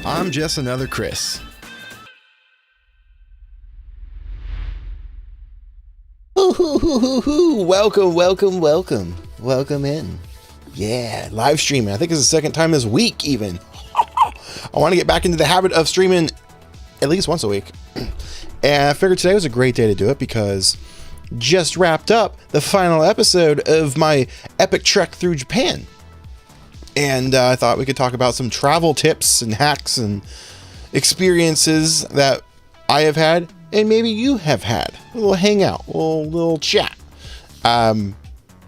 I'm just another Chris. Welcome in. Yeah, live streaming. I think it's the second time this week even. I want to get back into the habit of streaming at least once a week. And I figured today was a great day to do it because just wrapped up the final episode of my epic trek through Japan. And I thought we could talk about some travel tips and hacks and experiences that I have had and maybe you have had. A little hangout, a little chat. But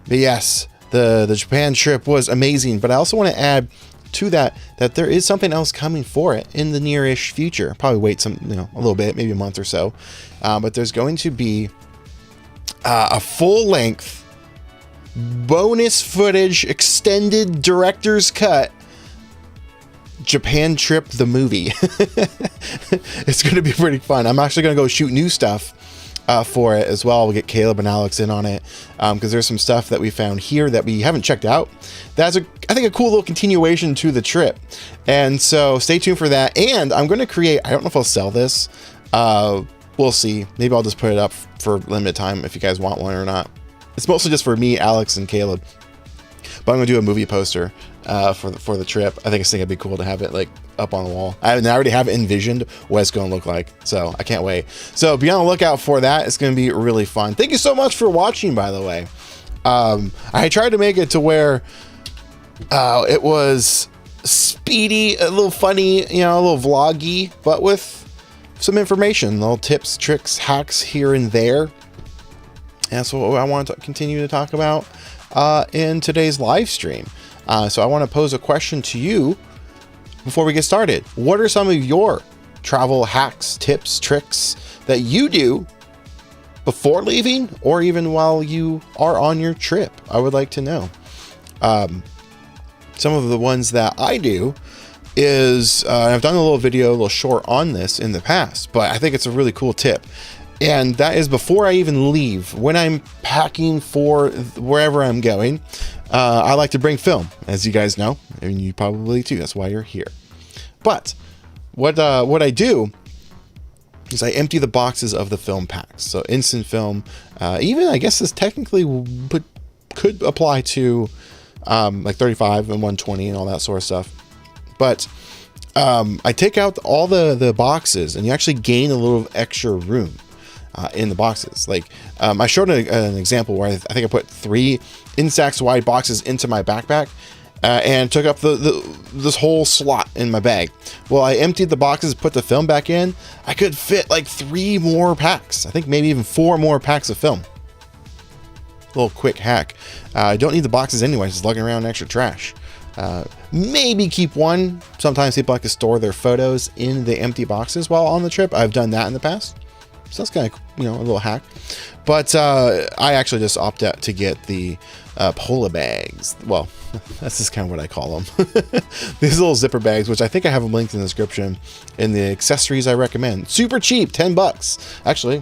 yes, the Japan trip was amazing. But I also want to add to that there is something else coming for it in the near-ish future. Probably wait a little bit, maybe a month or so. But there's going to be a full-length bonus footage, extended director's cut Japan trip the movie. It's going to be pretty fun. I'm actually going to go shoot new stuff for it as well. We'll get Caleb and Alex in on it because there's some stuff that we found here that we haven't checked out. That's I think a cool little continuation to the trip. And so stay tuned for that. And I'm going to create, I don't know if I'll sell this. We'll see. Maybe I'll just put it up for limited time if you guys want one or not. It's mostly just for me, Alex, and Caleb. But I'm going to do a movie poster for the trip. I think it'd be cool to have it like up on the wall. I already have it envisioned what it's going to look like. So I can't wait. So be on the lookout for that. It's going to be really fun. Thank you so much for watching, by the way. I tried to make it to where it was speedy, a little funny, a little vloggy, but with some information, little tips, tricks, hacks here and there. And that's what I want to continue to talk about in today's live stream. So I want to pose a question to you before we get started. What are some of your travel hacks, tips, tricks that you do before leaving or even while you are on your trip? I would like to know. Some of the ones that I do is I've done a little short on this in the past, but I think it's a really cool tip. And that is before I even leave, when I'm packing for wherever I'm going, I like to bring film, as you guys know, and you probably too. That's why you're here. But what I do is I empty the boxes of the film packs. So instant film, even I guess this technically could apply to like 35 and 120 and all that sort of stuff. But I take out all the boxes, and you actually gain a little extra room. In the boxes. Like I showed an example where I think I put 3 Instax wide boxes into my backpack and took up this whole slot in my bag. Well, I emptied the boxes, put the film back in. I could fit like 3 more packs. I think maybe even 4 more packs of film. Little quick hack. I don't need the boxes anyway, just lugging around extra trash. Maybe keep one. Sometimes people like to store their photos in the empty boxes while on the trip. I've done that in the past. So that's kind of, a little hack. But I actually just opt out to get the Pola bags. Well, that's just kind of what I call them. These little zipper bags, which I think I have them linked in the description in the accessories I recommend. Super cheap, $10. Actually,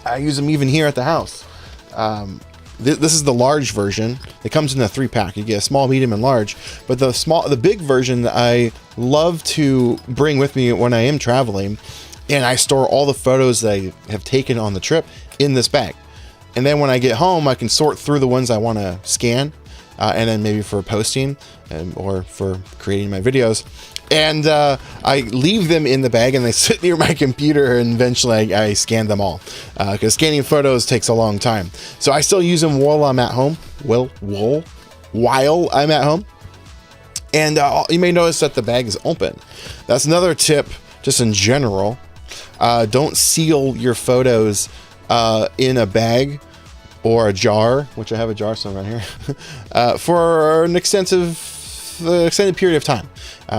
I use them even here at the house. This is the large version. It comes in a 3-pack. You get a small, medium, and large. But the big version I love to bring with me when I am traveling. And I store all the photos that I have taken on the trip in this bag. And then when I get home, I can sort through the ones I want to scan. And then maybe for posting or for creating my videos. And I leave them in the bag and they sit near my computer, and eventually I scan them all. Because scanning photos takes a long time. So I still use them while I'm at home. While I'm at home. And you may notice that the bag is open. That's another tip just in general. Don't seal your photos in a bag or a jar, which I have a jar somewhere around here, for an extended period of time.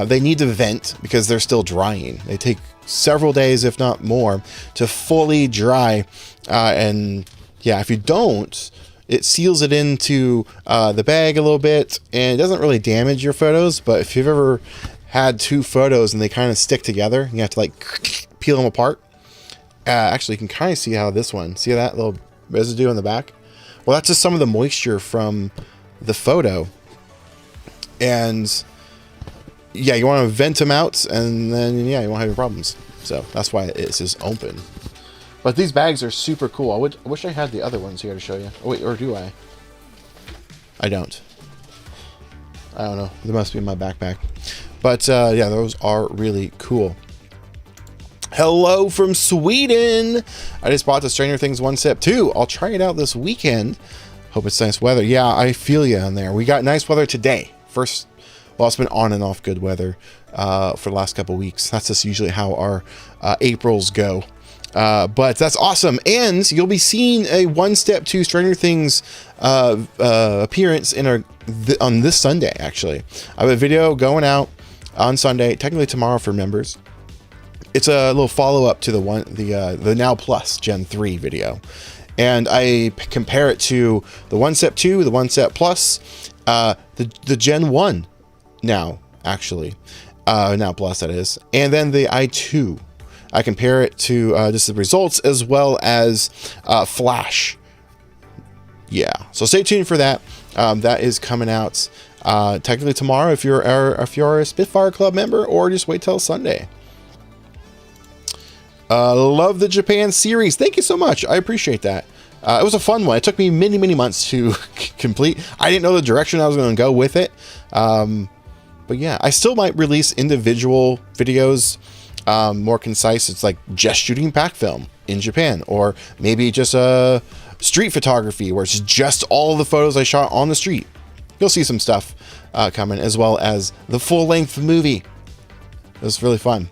They need to vent because they're still drying. They take several days, if not more, to fully dry. And yeah, if you don't, it seals it into the bag a little bit, and it doesn't really damage your photos. But if you've ever had 2 photos and they kind of stick together, you have to like peel them apart. Actually, you can kind of see how this one, see that little residue on the back? Well, that's just some of the moisture from the photo. And yeah, you want to vent them out, and then yeah, you won't have any problems. So that's why it is open. But these bags are super cool. I wish I had the other ones here to show you. Oh wait, or do I? I don't. I don't know. They must be in my backpack. But yeah, those are really cool. Hello from Sweden. I just bought the Stranger Things 1 Step 2. I'll try it out this weekend. Hope it's nice weather. Yeah, I feel you on there. We got nice weather today. Well, it's been on and off good weather for the last couple weeks. That's just usually how our Aprils go. But that's awesome. And you'll be seeing a 1 Step 2 Stranger Things appearance on this Sunday, actually. I have a video going out on Sunday, technically tomorrow for members. It's a little follow-up to the Now Plus Gen 3 video. And I compare it to the 1 Step 2, the 1 Step Plus, the Gen 1 now, actually. Now Plus, that is. And then the i2. I compare it to just the results as well as Flash. Yeah, so stay tuned for that. That is coming out technically tomorrow if you're a Spitfire Club member, or just wait till Sunday. Love the Japan series. Thank you so much. I appreciate that. It was a fun one. It took me many, many months to complete. I didn't know the direction I was going to go with it. But yeah, I still might release individual videos, more concise. It's like just shooting pack film in Japan, or maybe just a street photography where it's just all the photos I shot on the street. You'll see some stuff coming, as well as the full-length movie. It was really fun.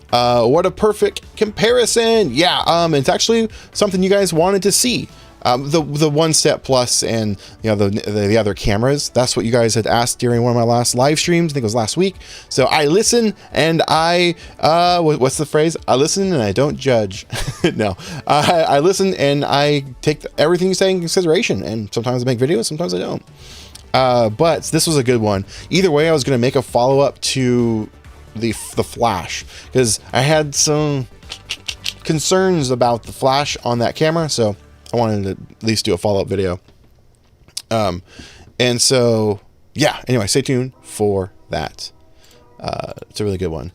What a perfect comparison. Yeah, it's actually something you guys wanted to see. The 1 Step Plus and the other cameras. That's what you guys had asked during one of my last live streams. I think it was last week. So I listen and what's the phrase? I listen and I don't judge. No, I listen and I take everything you say in consideration. And sometimes I make videos, sometimes I don't. But this was a good one. Either way, I was going to make a follow-up to the Flash, because I had some concerns about the Flash on that camera, so I wanted to at least do a follow-up video. And so yeah, anyway, stay tuned for that. It's a really good one.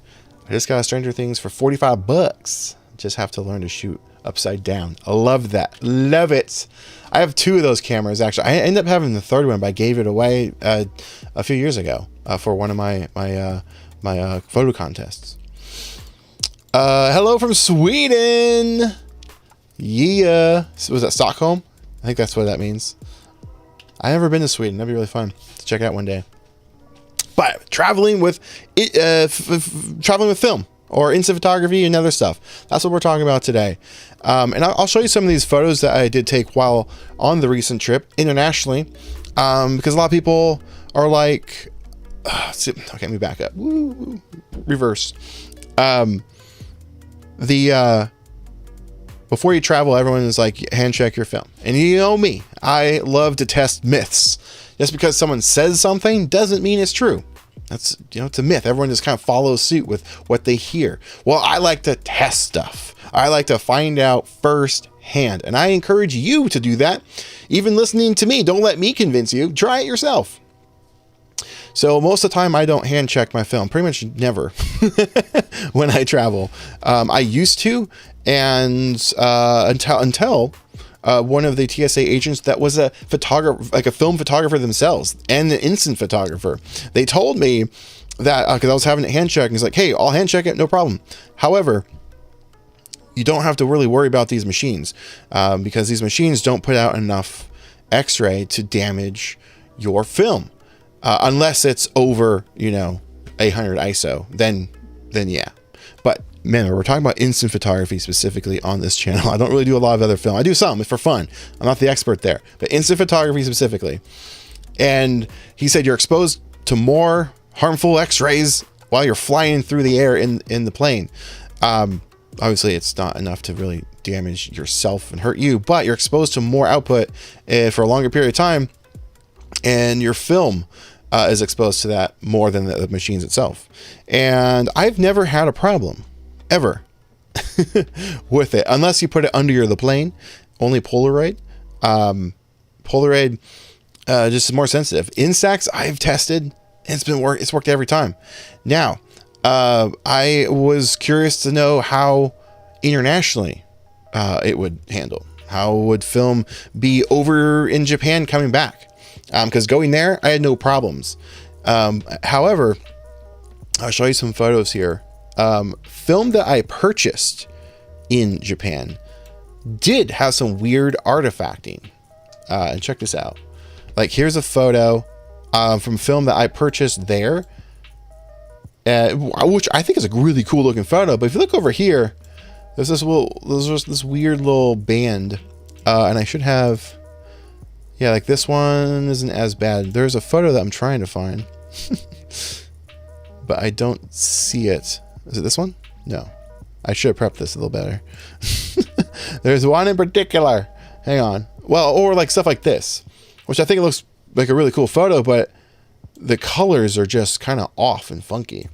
I just got Stranger Things for $45. Just have to learn to shoot upside down. I love that. Love it. I have 2 of those cameras, actually. I ended up having the 3rd one, but I gave it away a few years ago for one of my photo contests. Hello from Sweden. Yeah. Was that Stockholm? I think that's what that means. I've never been to Sweden. That'd be really fun to check out one day. But traveling with film or instant photography and other stuff. That's what we're talking about today. And I'll show you some of these photos that I did take while on the recent trip internationally. Because a lot of people are like, okay, let me back up. Woo, reverse. Before you travel, everyone is like, hand check your film. And you know me, I love to test myths. Just because someone says something doesn't mean it's true. That's, it's a myth. Everyone just kind of follows suit with what they hear. Well, I like to test stuff. I like to find out firsthand. And I encourage you to do that. Even listening to me, don't let me convince you. Try it yourself. So most of the time I don't hand check my film, pretty much never when I travel. I used to, and until one of the TSA agents that was a photographer, like a film photographer themselves, and an instant photographer, they told me that, because I was having it hand check, and he's like, hey, I'll hand check it, no problem. However, you don't have to really worry about these machines, because these machines don't put out enough X-ray to damage your film. Unless it's over, 800 ISO, then yeah. But remember, we're talking about instant photography specifically on this channel. I don't really do a lot of other film. I do some for fun. I'm not the expert there, but instant photography specifically. And he said you're exposed to more harmful X-rays while you're flying through the air in the plane. Obviously, it's not enough to really damage yourself and hurt you, but you're exposed to more output for a longer period of time, and your film is exposed to that more than the machines itself. And I've never had a problem, ever, with it, unless you put it under the plane. Only Polaroid. Polaroid just is more sensitive. Instax, I've tested. And it's worked every time. Now, I was curious to know how internationally it would handle. How would film be over in Japan coming back? Because going there, I had no problems. However, I'll show you some photos here. Film that I purchased in Japan did have some weird artifacting. And check this out. Like, here's a photo from film that I purchased there, which I think is a really cool looking photo. But if you look over here, there's this weird little band, and I should have, yeah, like this one isn't as bad. There's a photo that I'm trying to find, but I don't see it. Is it this one? No, I should have prepped this a little better. There's one in particular. Hang on. Well, or like stuff like this, which I think it looks like a really cool photo, but the colors are just kind of off and funky.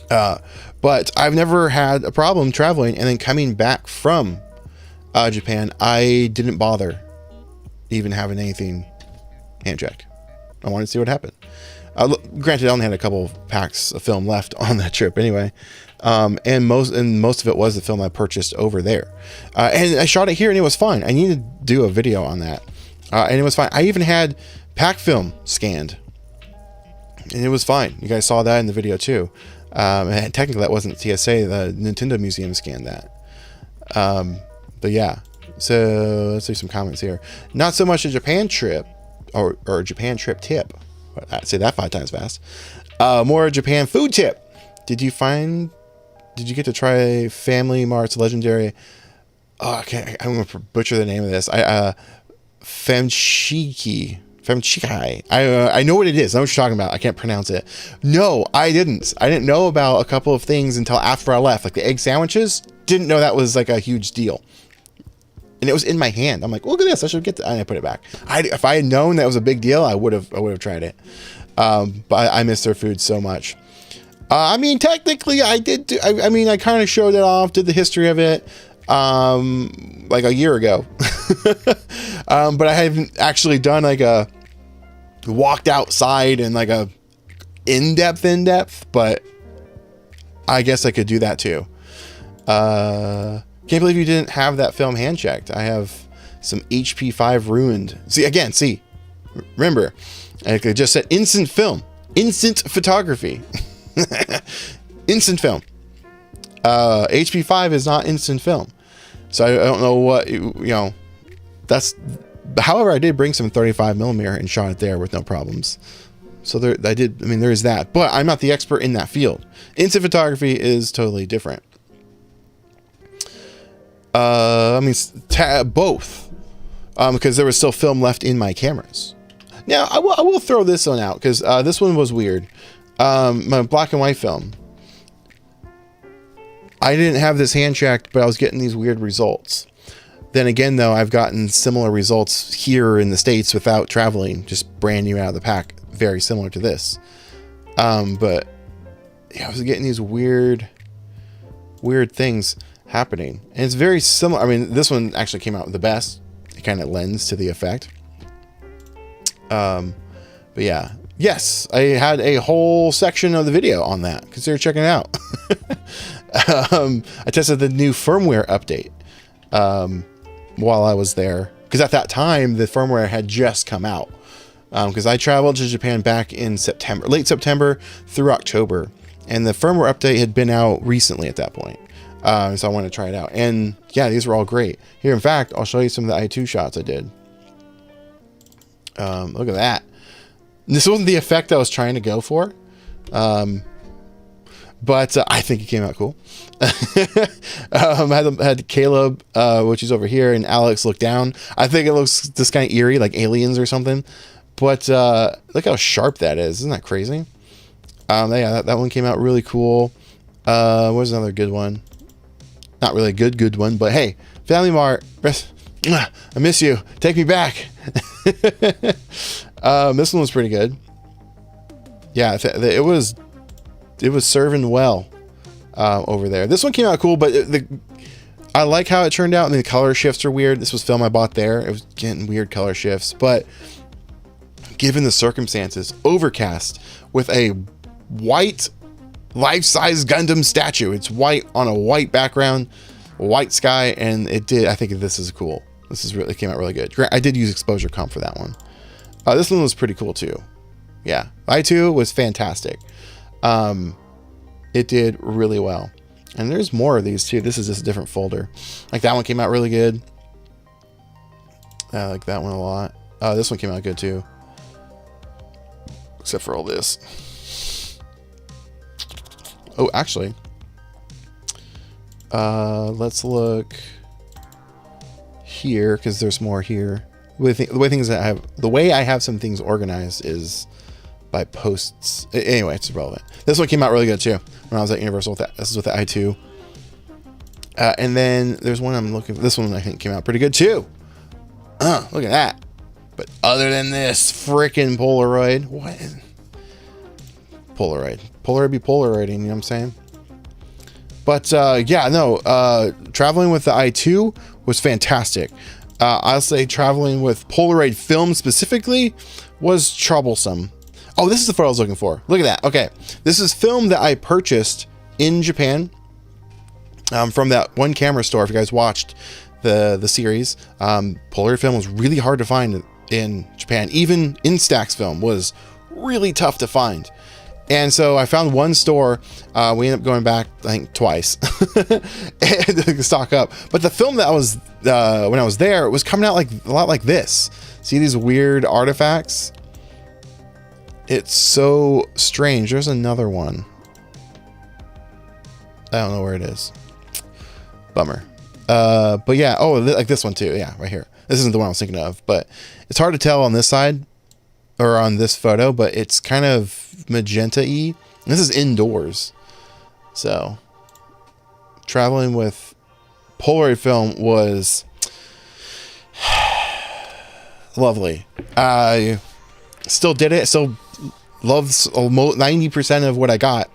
But I've never had a problem traveling, and then coming back from Japan, I didn't bother even having anything hand checked. I wanted to see what happened. Granted, I only had a couple of packs of film left on that trip anyway. And most of it was the film I purchased over there. And I shot it here and it was fine. I need to do a video on that. And it was fine. I even had packfilm scanned and it was fine. You guys saw that in the video too. And technically that wasn't TSA, the Nintendo Museum scanned that. But yeah, so let's see some comments here. Not so much a Japan trip or a Japan trip tip. I'd say that 5 times fast. More a Japan food tip. Did you get to try Family Mart's legendary, I'm going to butcher the name of this. Femchikai. I know what it is. I know what you're talking about. I can't pronounce it. No, I didn't. I didn't know about a couple of things until after I left. Like the egg sandwiches, didn't know that was like a huge deal. And it was in my hand. I'm like, look at this. I should get that. And I put it back. If I had known that was a big deal, I would have tried it. But I miss their food so much. I mean, technically I did do, I kind of showed it off, did the history of it, like a year ago. But I haven't actually done like a walked outside and like a in-depth, but I guess I could do that too. Can't believe you didn't have that film hand checked. I have some HP5 ruined. See, remember, I just said instant film, instant photography, instant film. HP5 is not instant film. So I don't know what, that's, however, I did bring some 35mm and shot it there with no problems. So there is that, but I'm not the expert in that field. Instant photography is totally different. Both, because there was still film left in my cameras. Now I will throw this one out because this one was weird. My black and white film. I didn't have this hand checked, but I was getting these weird results. Then again, though, I've gotten similar results here in the States without traveling, just brand new out of the pack, very similar to this. But yeah, I was getting these weird things happening, and it's very similar. I mean, this one actually came out the best. It kind of lends to the effect. But yeah, yes, I had a whole section of the video on that. Consider checking it out. I tested the new firmware update while I was there, because at that time the firmware had just come out. Because I traveled to Japan back in September, late September through October, and the firmware update had been out recently at that point. So I wanted to try it out, and yeah, these were all great. Here, in fact, I'll show you some of the I2 shots I did. Look at that. This wasn't the effect I was trying to go for, but I think it came out cool. Had Caleb, which is over here, and Alex look down. I think it looks just kind of eerie, like aliens or something. But look how sharp that is. Isn't that crazy? Yeah, that one came out really cool. Where's another good one? Not really a good one, but hey, Family Mart, I miss you. Take me back. This one was pretty good. Yeah, it was serving well over there. This one came out cool, but I like how it turned out, and the color shifts are weird. This was film I bought there. It was getting weird color shifts, but given the circumstances, overcast with a white life-size Gundam statue. It's white on a white background, white sky, and I think this is cool. This is really, came out really good. I did use exposure comp for that one. This one was pretty cool too. Yeah, I2 was fantastic. It did really well. And there's more of these too. This is just a different folder. Like that one came out really good. I like that one a lot. This one came out good too. Except for all this. Oh, actually. Let's look here, because there's more here. The way I have some things organized is by posts. Anyway, it's irrelevant. This one came out really good too when I was at Universal with that. This is with the i2. And then there's one I'm looking for. This one I think came out pretty good too. Look at that. But other than this freaking Polaroid, what? Polaroid be Polaroiding, you know what I'm saying? But yeah, no, traveling with the i2 was fantastic. I'll say traveling with Polaroid film specifically was troublesome. Oh, this is the photo I was looking for. Look at that. Okay, this is film that I purchased in Japan from that one camera store. If you guys watched the series, Polaroid film was really hard to find in Japan. Even Instax film was really tough to find. And so I found one store. We ended up going back, I think, twice to stock up. But the film that was when I was there, it was coming out like a lot like this. See these weird artifacts? It's so strange. There's another one. I don't know where it is. Bummer. But yeah. Oh, like this one too. Yeah, right here. This isn't the one I was thinking of, but it's hard to tell on this side or on this photo, but it's kind of magenta-y. This is indoors. So traveling with Polaroid film was lovely. I still did it. Still loves almost 90% of what I got.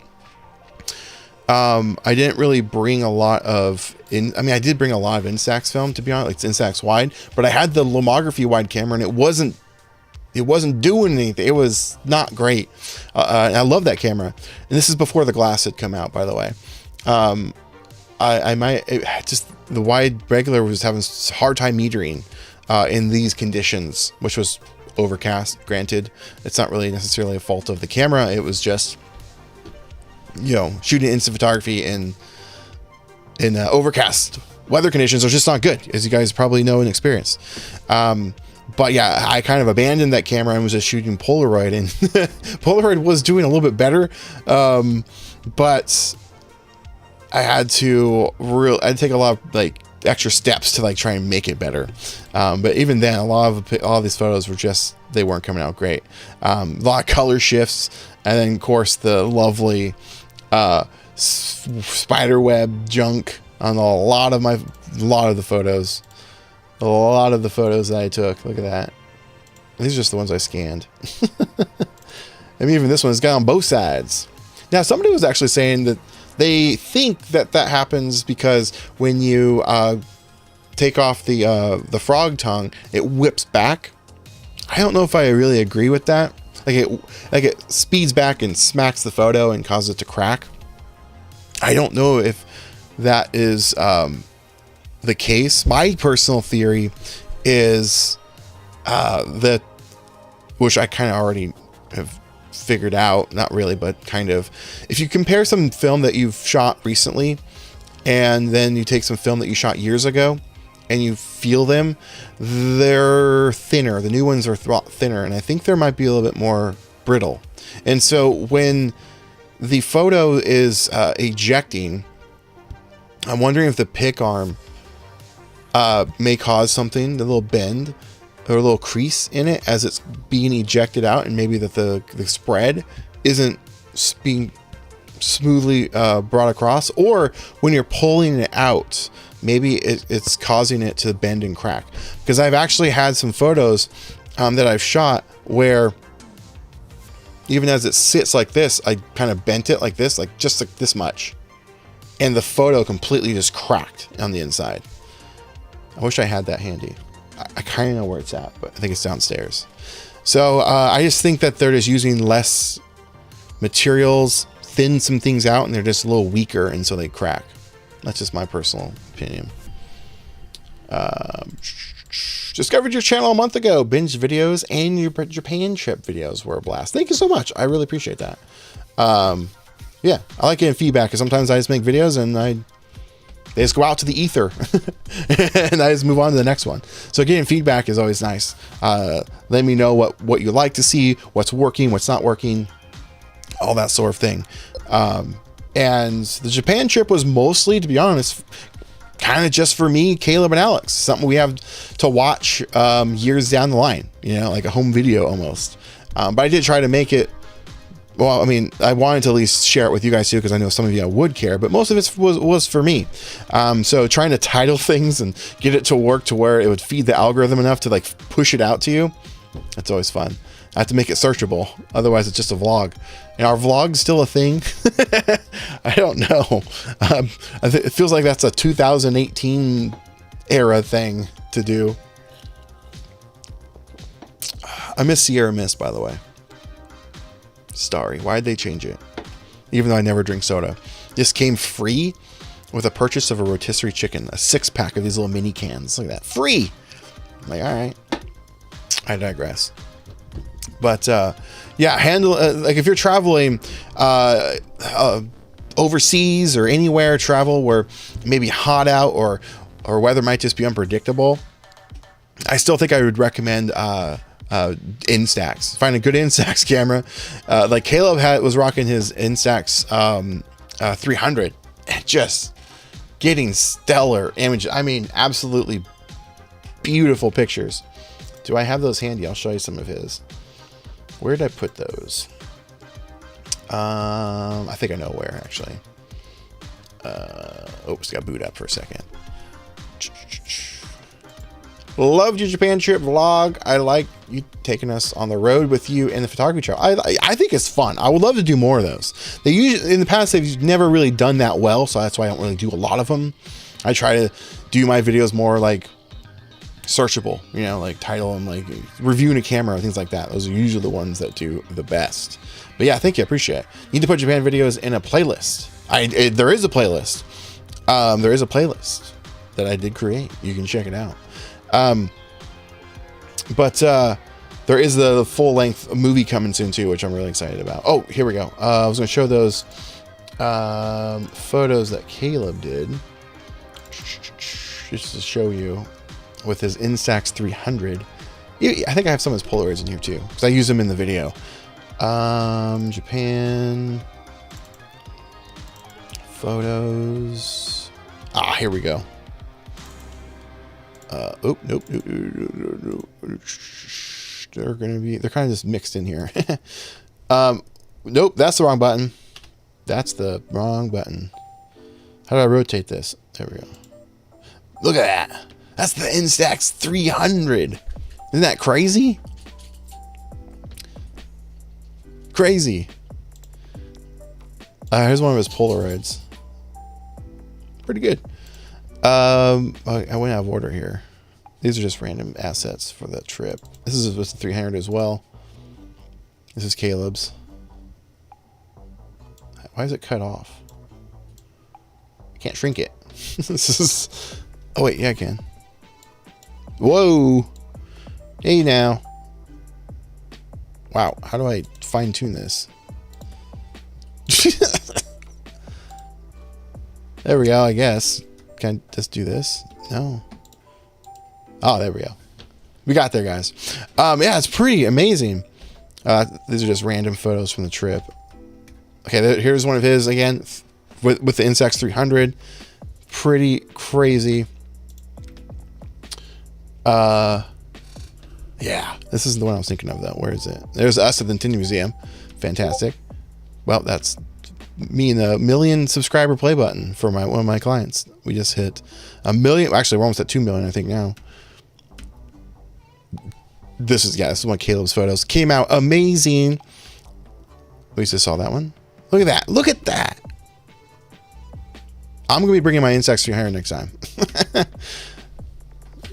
I didn't really bring a lot of I did bring a lot of Instax film, to be honest, like it's Instax wide, but I had the lomography wide camera and it wasn't doing anything. It was not great. And I love that camera. And this is before the glass had come out, by the way. The wide regular was having a hard time metering in these conditions, which was overcast. Granted, it's not really necessarily a fault of the camera. It was just, shooting instant photography in overcast weather conditions are just not good, as you guys probably know and experience. But yeah, I kind of abandoned that camera and was just shooting Polaroid, and Polaroid was doing a little bit better. But I had to take a lot of extra steps to try and make it better. But even then, a lot of these photos were they weren't coming out great. A lot of color shifts, and then of course the lovely spider web junk on a lot of the photos. A lot of the photos that I took. Look at that. These are just the ones I scanned. I mean, even this one's got on both sides. Now, somebody was actually saying that they think that happens because when you take off the frog tongue, it whips back. I don't know if I really agree with that. Like it speeds back and smacks the photo and causes it to crack. I don't know if that is the case. My personal theory is that, which I kind of already have figured out, not really, but kind of, if you compare some film that you've shot recently and then you take some film that you shot years ago and you feel them, they're thinner. The new ones are thinner, and I think there might be a little bit more brittle. And so when the photo is ejecting, I'm wondering if the pick arm may cause something, a little bend or a little crease in it as it's being ejected out, and maybe that the spread isn't being smoothly brought across, or when you're pulling it out, maybe it's causing it to bend and crack. Because I've actually had some photos that I've shot where even as it sits like this, I kind of bent it like this, just like this much, and the photo completely just cracked on the inside. I wish I had that handy. I kind of know where it's at, but I think it's downstairs. So I just think that they're just using less materials, thin some things out, and they're just a little weaker, and so they crack. That's just my personal opinion. Discovered your channel a month ago. Binge videos and your Japan trip videos were a blast. Thank you so much. I really appreciate that. Yeah, I like getting feedback, because sometimes I just make videos and they just go out to the ether and I just move on to the next one. So getting feedback is always nice. Let me know what you like to see, what's working, what's not working, all that sort of thing. And the Japan trip was mostly, to be honest, kind of just for me, Caleb, and Alex. Something we have to watch years down the line, you know, like a home video almost. But I did try to make it, well, I mean, I wanted to at least share it with you guys too, because I know some of you would care, but most of it was for me. So trying to title things and get it to work to where it would feed the algorithm enough to like push it out to you, that's always fun. I have to make it searchable, otherwise it's just a vlog. And our vlog's still a thing. I don't know. It feels like that's a 2018 era thing to do. I miss Sierra Mist, by the way. Starry. Why'd they change it? Even though I never drink soda. This came free with a purchase of a rotisserie chicken. A 6-pack of these little mini cans. Look at that. Free! I'm like, alright. I digress. But, yeah, handle, like if you're traveling overseas or anywhere, travel where maybe hot out or weather might just be unpredictable, I still think I would recommend Instax. Find a good Instax camera. Like Caleb was rocking his Instax 300, and just getting stellar images. I mean, absolutely beautiful pictures. Do I have those handy? I'll show you some of his. Where did I put those? I think I know where, actually. Oops, got boot up for a second. Loved your Japan trip vlog. I like you taking us on the road with you in the photography trail. I think it's fun. I would love to do more of those. They usually, in the past, they've never really done that well, so that's why I don't really do a lot of them. I try to do my videos more like searchable, you know, like title them, like reviewing a camera, things like that. Those are usually the ones that do the best. But yeah, thank you. I appreciate it. You need to put Japan videos in a playlist. There is a playlist. There is a playlist that I did create. You can check it out. But there is the full-length movie coming soon too, which I'm really excited about. Oh, here we go. I was going to show those photos that Caleb did, just to show you with his Instax 300. I think I have some of his Polaroids in here too, because I use them in the video. Japan photos. Here we go. Nope. They're kind of just mixed in here. Nope, that's the wrong button. That's the wrong button. How do I rotate this? There we go. Look at that. That's the Instax 300. Isn't that crazy? Crazy. Here's one of his Polaroids. Pretty good. I went out of order here. These are just random assets for that trip. This is with the 300 as well. This is Caleb's. Why is it cut off? I can't shrink it. This is... Oh wait, yeah I can. Whoa! Hey now. Wow, how do I fine tune this? There we go, I guess. Can I just do this? No. Oh, there we go. We got there, guys. Yeah, it's pretty amazing. These are just random photos from the trip. Okay, here's one of his again with the Instax 300. Pretty crazy. Yeah, this isn't the one I was thinking of though. Where is it? There's us at the Nintendo Museum. Fantastic. Well, that's me and the 1 million subscriber play button for one of my clients. We just hit 1 million. Actually, we're almost at 2 million, I think now. This is one of Caleb's photos. Came out amazing. At least I saw that one. Look at that. Look at that. I'm gonna be bringing my Instax 300 next time.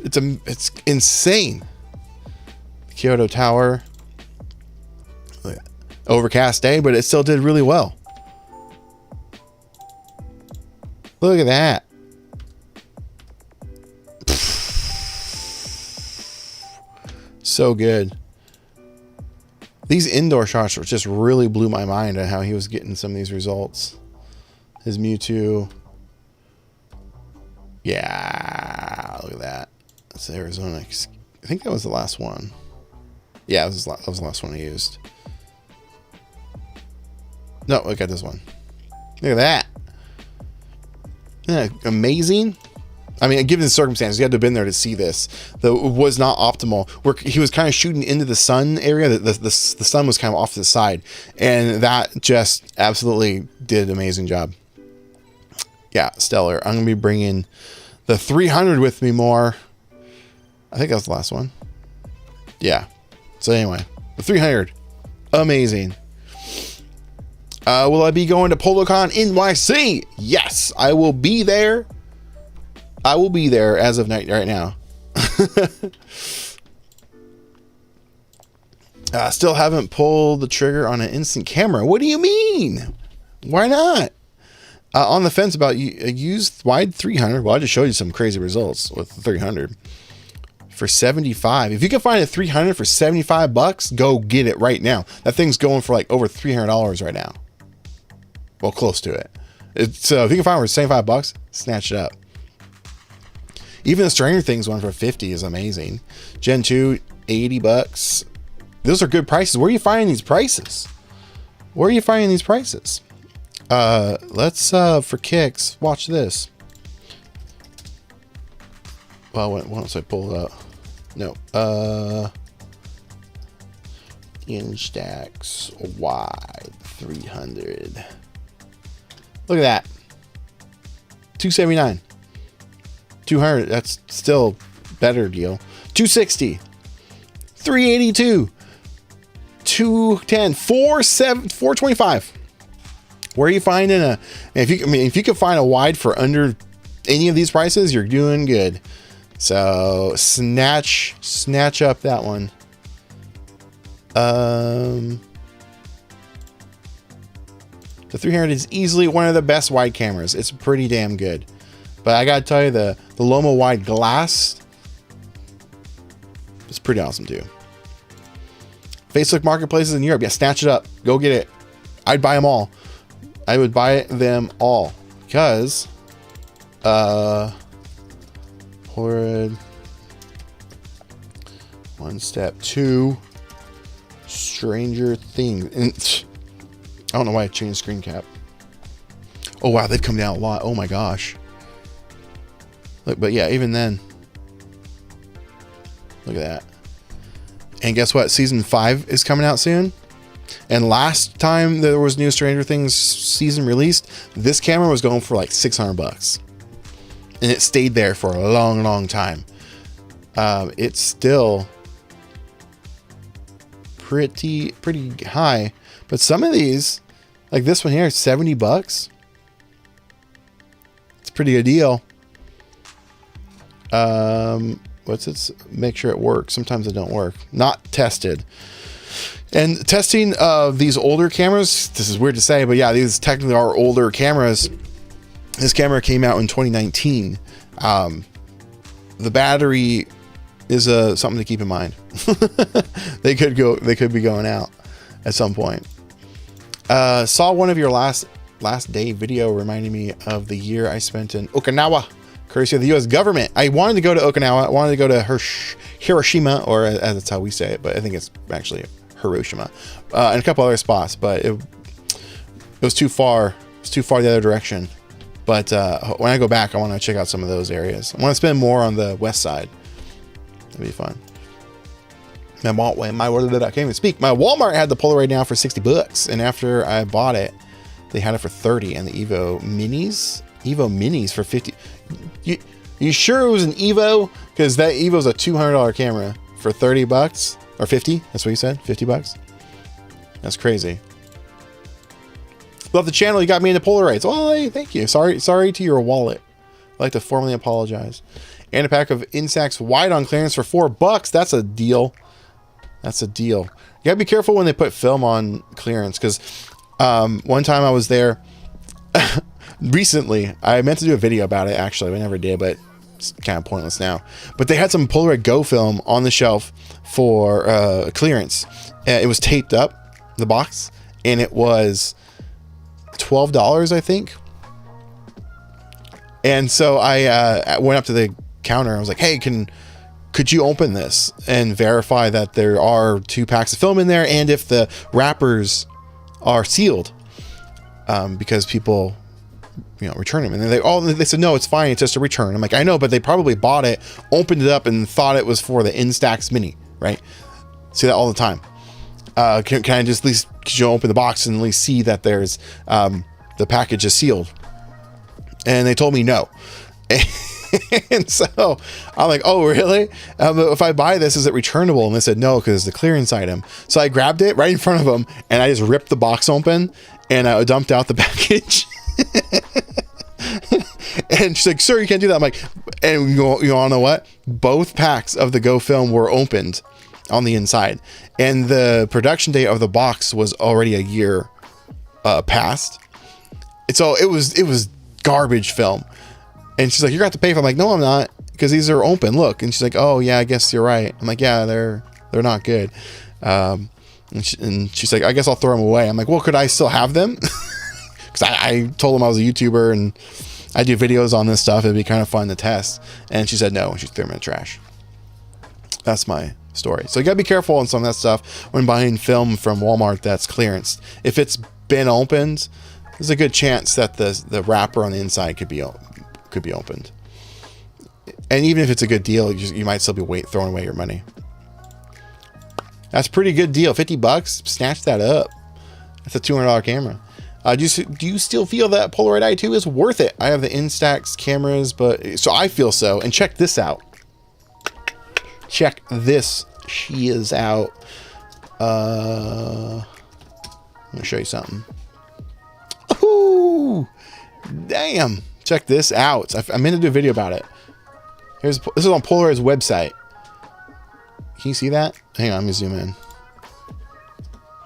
It's insane. Kyoto Tower. overcast day, but it still did really well. Look at that. So good. These indoor shots just really blew my mind on how he was getting some of these results. His Mewtwo. Yeah, look at that. That's Arizona. I think that was the last one. Yeah, that was the last one I used. No, I got this one. Look at that. Yeah, amazing. I mean, given the circumstances, you had to have been there to see this. Though it was not optimal. Where he was kind of shooting into the sun area. The sun was kind of off to the side. And that just absolutely did an amazing job. Yeah, stellar. I'm going to be bringing the 300 with me more. I think that was the last one. Yeah. So anyway, the 300. Amazing. Will I be going to PoloCon NYC? Yes, I will be there. I will be there as of right now. Still haven't pulled the trigger on an instant camera. What do you mean? Why not? On the fence about used wide 300. Well, I just showed you some crazy results with the 300 for 75. If you can find a 300 for 75 bucks, go get it right now. That thing's going for like over $300 right now. Well, close to it. So if you can find it for 75 bucks, snatch it up. Even the Stranger Things one for 50 is amazing. Gen 2, 80 bucks. Those are good prices. Where are you finding these prices? Where are you finding these prices? Let's, for kicks, watch this. Well, once I pull it up. No. Instax wide 300. Look at that. 279. 200. That's still better deal. 260. 382. 210. 425. Where are you finding a? If you can find a wide for under any of these prices, you're doing good. So snatch up that one. The 300 is easily one of the best wide cameras. It's pretty damn good. But I gotta tell you, the Loma wide glass is pretty awesome too. Facebook marketplaces in Europe, yeah, snatch it up. Go get it. I'd buy them all. I would buy them all because Polaroid One Step 2 Stranger Things. And I don't know why I changed screen cap. Oh wow, they've come down a lot. Oh my gosh. Look, but yeah, even then, look at that. And guess what? Season 5 is coming out soon. And last time there was new Stranger Things season released, this camera was going for like 600 bucks. And it stayed there for a long, long time. It's still pretty high. But some of these, like this one here, 70 bucks. It's a pretty good deal. What's it? Make sure it works. Sometimes it don't work. Not tested. And testing of these older cameras, this is weird to say, but yeah, these technically are older cameras. This camera came out in 2019. The battery is something to keep in mind. They could be going out at some point. Saw one of your last day video reminding me of the year I spent in Okinawa, courtesy of the U.S. government. I wanted to go to Okinawa. I wanted to go to Hiroshima, or as that's how we say it, but I think it's actually Hiroshima, and a couple other spots, but it was too far. It's too far the other direction. But when I go back, I want to check out some of those areas. I want to spend more on the west side. That'd be fun. I can't even speak. My Walmart had the Polaroid now for 60 bucks, and after I bought it, they had it for 30, and the Evo Minis for 50. You sure it was an Evo? Because that Evo's a $200 camera for 30 bucks or 50. That's what you said. 50 bucks. That's crazy. Love the channel. You got me into Polaroids. Oh, hey, thank you. Sorry to your wallet. I'd like to formally apologize. And a pack of Instax wide on clearance for $4. That's a deal. That's a deal. gotta be careful when they put film on clearance, because one time I was there recently. I meant to do a video about it, actually. We never did, but it's kind of pointless now. But they had some Polaroid Go film on the shelf for clearance. It was taped up, the box, and it was $12, I think. And so I went up to the counter. I was like, hey, could you open this and verify that there are 2 packs of film in there, and if the wrappers are sealed, because people, return them. And they said, no, it's fine. It's just a return. I'm like, I know, but they probably bought it, opened it up, and thought it was for the Instax Mini, right? See that all the time. Can I just at least, could you open the box and at least see that there's, the package is sealed? And they told me no. And so I'm like, oh, really? If I buy this, is it returnable? And they said no, because it's the clearance item. So I grabbed it right in front of them, and I just ripped the box open, and I dumped out the package. And she's like, sir, you can't do that. I'm like, and you want to know what? Both packs of the Go film were opened on the inside, and the production date of the box was already a year past. And so it was garbage film. And she's like, you're going to have to pay for it. I'm like, no, I'm not, because these are open. Look. And she's like, oh, yeah, I guess you're right. I'm like, yeah, they're not good. And she's like, I guess I'll throw them away. I'm like, well, could I still have them? Because I told them I was a YouTuber and I do videos on this stuff. It'd be kind of fun to test. And she said no, and she threw them in the trash. That's my story. So you got to be careful on some of that stuff when buying film from Walmart that's clearanced. If it's been opened, there's a good chance that the wrapper on the inside could be opened. And even if it's a good deal, you might still be throwing away your money. That's a pretty good deal. $50, snatch that up. That's a $200 camera. Do you still feel that Polaroid i2 is worth it? I have the Instax cameras, so I feel so. And check this out. Check this shiz out. I'm gonna show you something. Ooh, damn! Check this out. I meant to do a video about it. This is on Polaroid's website. Can you see that? Hang on, let me zoom in.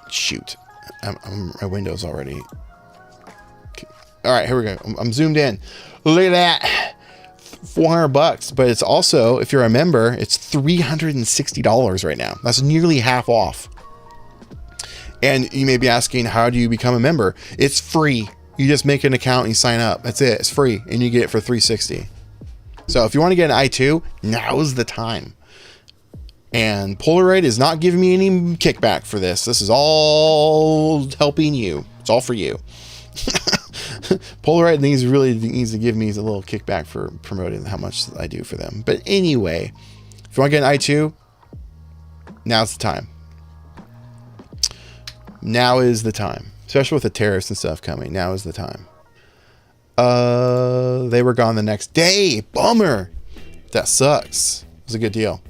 Shoot, my window's already. All right, here we go. I'm zoomed in. Look at that. $400, but it's also, if you're a member, it's $360 right now. That's nearly half off. And you may be asking, how do you become a member? It's free. You just make an account and you sign up. That's it. It's free, and you get it for $360. So if you want to get an i2, now's the time. And Polaroid is not giving me any kickback for this. This is all helping you. It's all for you. Polaroid needs to give me a little kickback for promoting how much I do for them. But anyway, if you want to get an i2, now's the time. Now is the time. Especially with the tariffs and stuff coming. Now is the time. They were gone the next day. Bummer. That sucks. It was a good deal.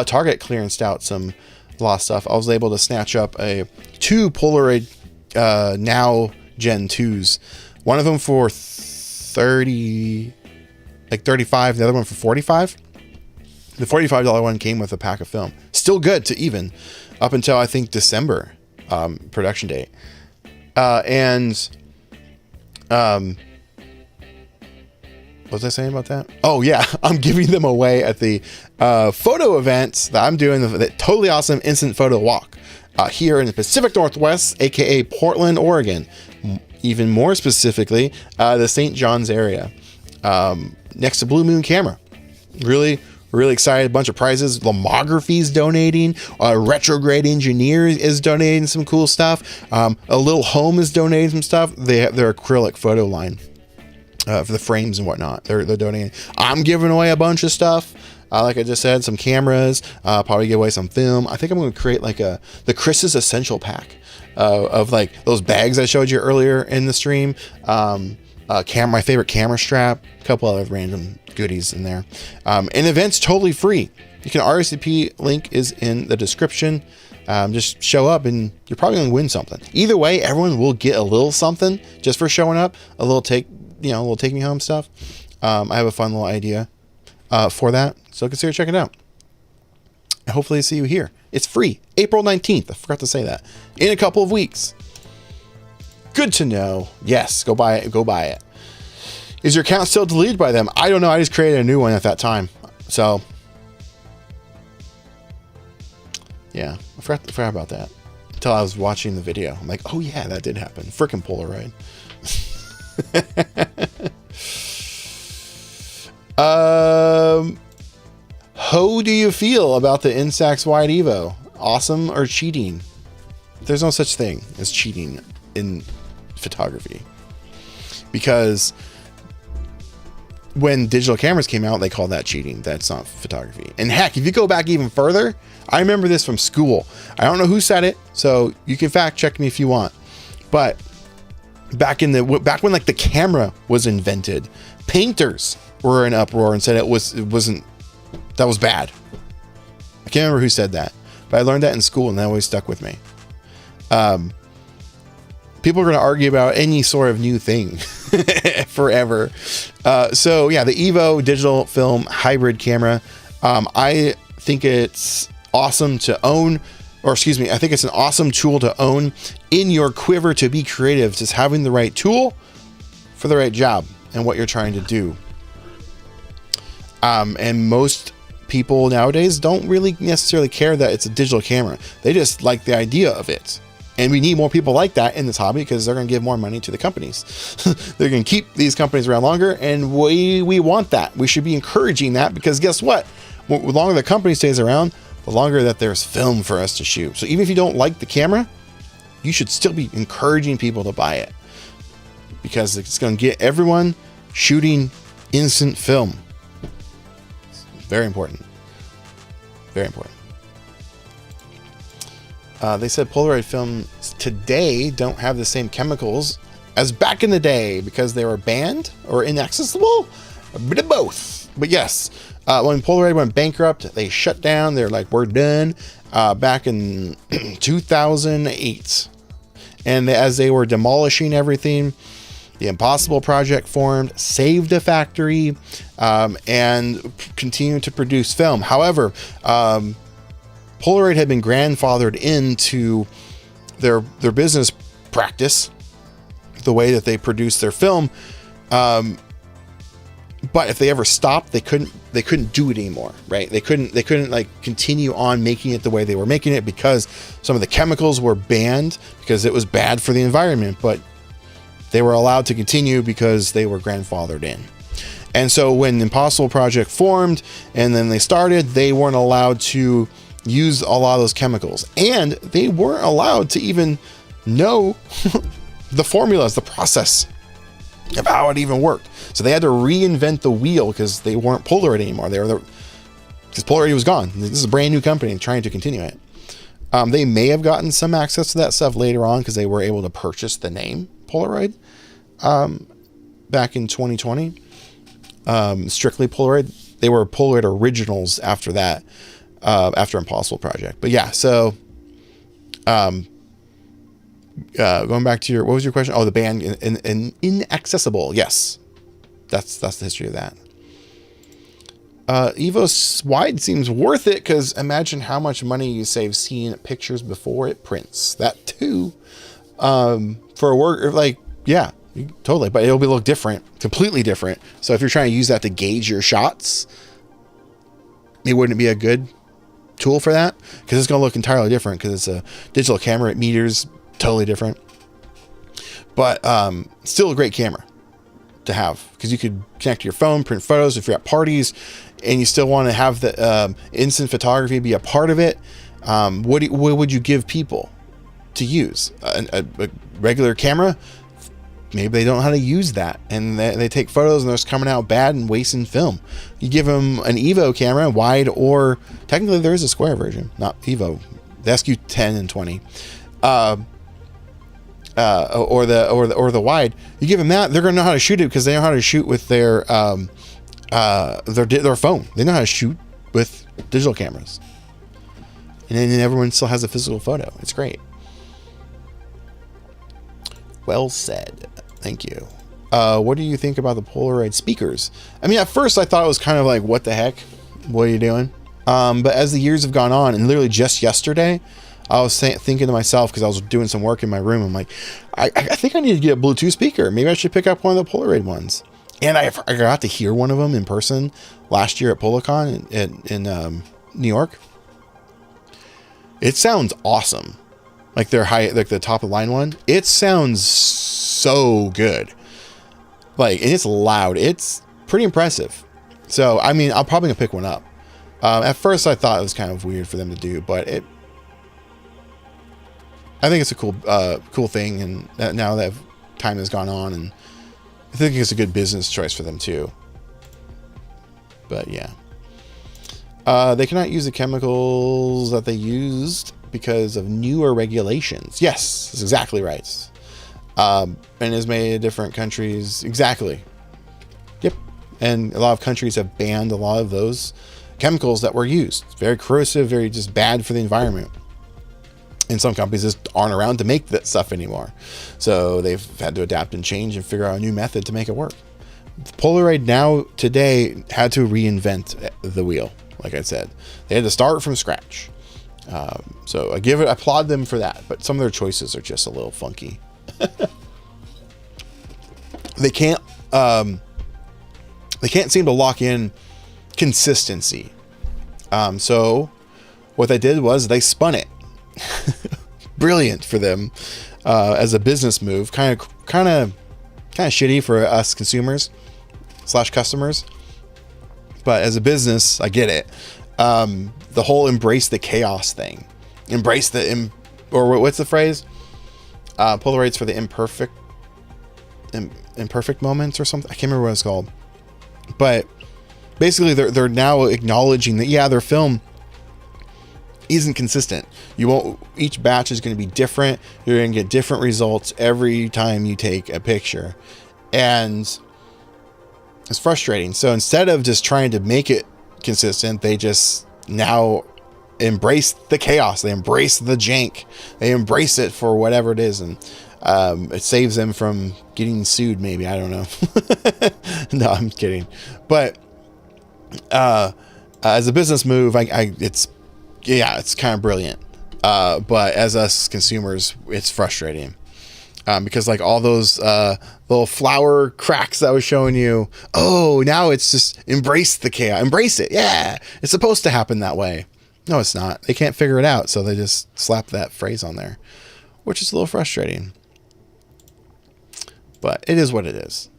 Target clearanced out some lost stuff. I was able to snatch up 2 Polaroid Now Gen 2s. One of them for 35, the other one for 45. The $45 one came with a pack of film. Still good to even up until I think December production date. What was I saying about that? Oh yeah, I'm giving them away at the photo events that I'm doing, the totally awesome instant photo walk here in the Pacific Northwest, aka Portland, Oregon. Even more specifically, the St. John's area, next to Blue Moon Camera. Really excited. A bunch of prizes. Lomography's donating. Retrograde Engineer is donating some cool stuff. A Little Home is donating some stuff. Their acrylic photo line for the frames and whatnot. They're donating. I'm giving away a bunch of stuff. Like I just said, some cameras. Probably give away some film. I think I'm going to create like the Chris's Essential Pack of like those bags I showed you earlier in the stream. My favorite camera strap. A couple other random goodies in there. And event's totally free. You can RSVP, link is in the description. Just show up and you're probably going to win something. Either way, everyone will get a little something just for showing up. A little take me home stuff. I have a fun little idea for that. So consider checking it out. And hopefully see you here. It's free. April 19th. I forgot to say that. In a couple of weeks. Good to know. Yes, go buy it. Go buy it. Is your account still deleted by them? I don't know. I just created a new one at that time. So, yeah, I forgot about that until I was watching the video. I'm like, oh yeah, that did happen. Frickin' Polaroid. How do you feel about the Instax Wide Evo? Awesome or cheating? There's no such thing as cheating in photography, because when digital cameras came out, they called that cheating. That's not photography. And heck, if you go back even further, I remember this from school. I don't know who said it, so you can fact check me if you want. But back when like the camera was invented, painters were in uproar and said that was bad. I can't remember who said that, but I learned that in school and that always stuck with me. People are going to argue about any sort of new thing forever. So yeah, the Evo digital film hybrid camera. I think it's awesome to own, or excuse me, I think it's an awesome tool to own in your quiver to be creative, just having the right tool for the right job and what you're trying to do. And most people nowadays don't really necessarily care that it's a digital camera. They just like the idea of it. And we need more people like that in this hobby because they're going to give more money to the companies. They're going to keep these companies around longer, and we want that. We should be encouraging that, because guess what? The longer the company stays around, the longer that there's film for us to shoot. So even if you don't like the camera, you should still be encouraging people to buy it, because it's going to get everyone shooting instant film. It's very important. Very important. They said Polaroid films today don't have the same chemicals as back in the day because they were banned or inaccessible. A bit of both. But yes, when Polaroid went bankrupt, they shut down. They're like, we're done. Back in 2008. And as they were demolishing everything, the Impossible Project formed, saved a factory, and continued to produce film. However, Polaroid had been grandfathered into their business practice, the way that they produce their film. But if they ever stopped, they couldn't do it anymore, right? They couldn't like continue on making it the way they were making it, because some of the chemicals were banned because it was bad for the environment, but they were allowed to continue because they were grandfathered in. And so when the Impossible Project formed and then they started, they weren't allowed to use a lot of those chemicals, and they weren't allowed to even know the formulas, the process of how it even worked. So they had to reinvent the wheel because they weren't Polaroid anymore. Because Polaroid was gone. This is a brand new company trying to continue it. They may have gotten some access to that stuff later on because they were able to purchase the name Polaroid back in 2020. Strictly Polaroid. They were Polaroid Originals after that. After Impossible Project. But yeah, so going back to what was your question? Oh, the band and inaccessible. Yes, that's the history of that. Evo Wide seems worth it because imagine how much money you save seeing pictures before it prints. That too, for a work, like, yeah, totally. But it'll look different, completely different. So if you're trying to use that to gauge your shots, it wouldn't be a good tool for that, because it's going to look entirely different because it's a digital camera. It meters totally different, but still a great camera to have, because you could connect to your phone, print photos if you're at parties and you still want to have the instant photography be a part of it. What would you give people to use? A regular camera? Maybe they don't know how to use that, and they take photos and they're just coming out bad and wasting film. You give them an Evo camera, wide, or technically there is a square version, not Evo, the SQ10 and 20, or the wide. You give them that, they're gonna know how to shoot it because they know how to shoot with their phone. They know how to shoot with digital cameras, and then everyone still has a physical photo. It's great. Well said. Thank you. What do you think about the Polaroid speakers? I mean, at first I thought it was kind of like, what the heck? What are you doing? But as the years have gone on, and literally just yesterday, I was thinking to myself, because I was doing some work in my room, I'm like, I think I need to get a Bluetooth speaker. Maybe I should pick up one of the Polaroid ones. And I got to hear one of them in person last year at Polacon in New York. It sounds awesome. Like like the top of the line one. It sounds so good. Like, and it's loud. It's pretty impressive. So, I mean, I'm probably gonna pick one up. At first I thought it was kind of weird for them to do, but I think it's a cool thing. And now that time has gone on, and I think it's a good business choice for them too. But yeah. They cannot use the chemicals that they used because of newer regulations. Yes, that's exactly right. And is made in different countries. Exactly. Yep. And a lot of countries have banned a lot of those chemicals that were used. Very corrosive, very just bad for the environment. And some companies just aren't around to make that stuff anymore. So they've had to adapt and change and figure out a new method to make it work. Polaroid now today had to reinvent the wheel. Like I said, they had to start from scratch. So I applaud them for that, but some of their choices are just a little funky. They can't seem to lock in consistency. So what they did was they spun it. Brilliant for them as a business move. Kind of shitty for us consumers / customers. But as a business, I get it. The whole embrace the chaos thing. Embrace or what's the phrase? Polaroids for the imperfect moments or something. I can't remember what it's called. But basically they're now acknowledging that, yeah, their film isn't consistent. Each batch is going to be different. You're going to get different results every time you take a picture. And it's frustrating. So instead of just trying to make it consistent, they just now embrace the chaos. They embrace the jank. They embrace it for whatever it is. And it saves them from getting sued, maybe. I don't know. No, I'm kidding. But as a business move, it's kind of brilliant. But as us consumers, it's frustrating. Because like all those little flower cracks that I was showing you, now it's just embrace the chaos. Embrace it. Yeah, it's supposed to happen that way. No, it's not. They can't figure it out, so they just slap that phrase on there, which is a little frustrating. But it is what it is.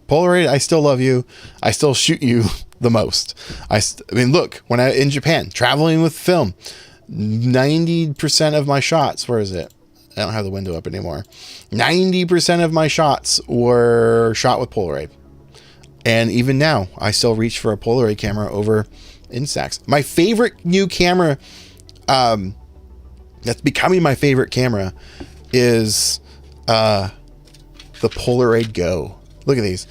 Polaroid, I still love you. I still shoot you the most. I mean, look, when in Japan, traveling with film, 90% of my shots, where is it? I don't have the window up anymore. 90% of my shots were shot with Polaroid. And even now, I still reach for a Polaroid camera over Instax. My favorite new camera, that's becoming my favorite camera, is the Polaroid Go. Look at these.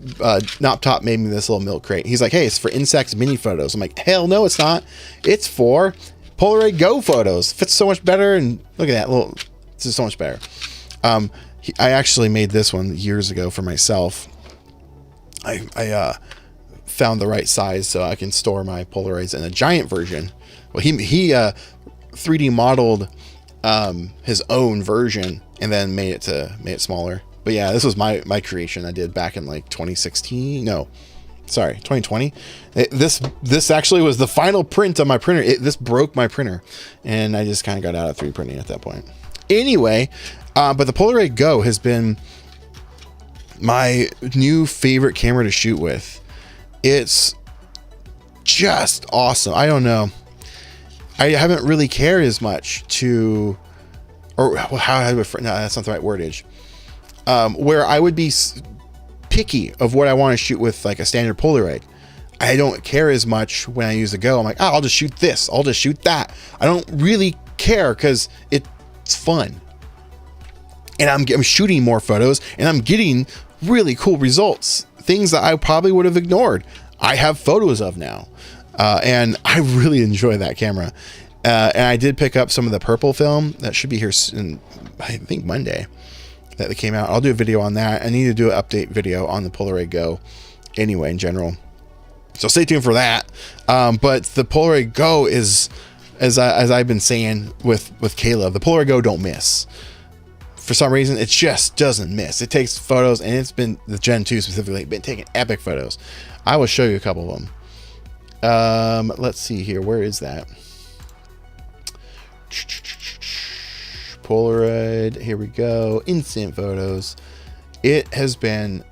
Noptop made me this little milk crate. He's like, hey, it's for Instax mini photos. I'm like, hell no, it's not. It's for Polaroid Go photos. Fits so much better. And look at that. This is so much better. I actually made this one years ago for myself. I found the right size so I can store my Polaroids in a giant version. Well, he 3D modeled his own version and then made it smaller. But yeah, this was my creation I did back in like 2016. No, sorry, 2020. This actually was the final print on my printer. This broke my printer, and I just kind of got out of 3D printing at that point. Anyway, but the Polaroid Go has been my new favorite camera to shoot with. It's just awesome. I don't know. I haven't really cared as much to, or how I would, no, that's not the right wordage. Where I would be picky of what I want to shoot with like a standard Polaroid. I don't care as much when I use the Go. I'm like, I'll just shoot this. I'll just shoot that. I don't really care because it's fun. And I'm shooting more photos and I'm getting really cool results. Things that I probably would have ignored. I have photos of now. And I really enjoy that camera. And I did pick up some of the purple film that should be here soon, I think Monday, that they came out. I'll do a video on that. I need to do an update video on the Polaroid Go anyway, in general. So stay tuned for that. But the Polaroid Go is, as I've been saying with Caleb, the Polaroid Go don't miss. For some reason, it just doesn't miss. It takes photos, and it's been, the Gen 2 specifically, been taking epic photos. I will show you a couple of them. Let's see here. Where is that? Polaroid. Here we go. Instant photos. It has been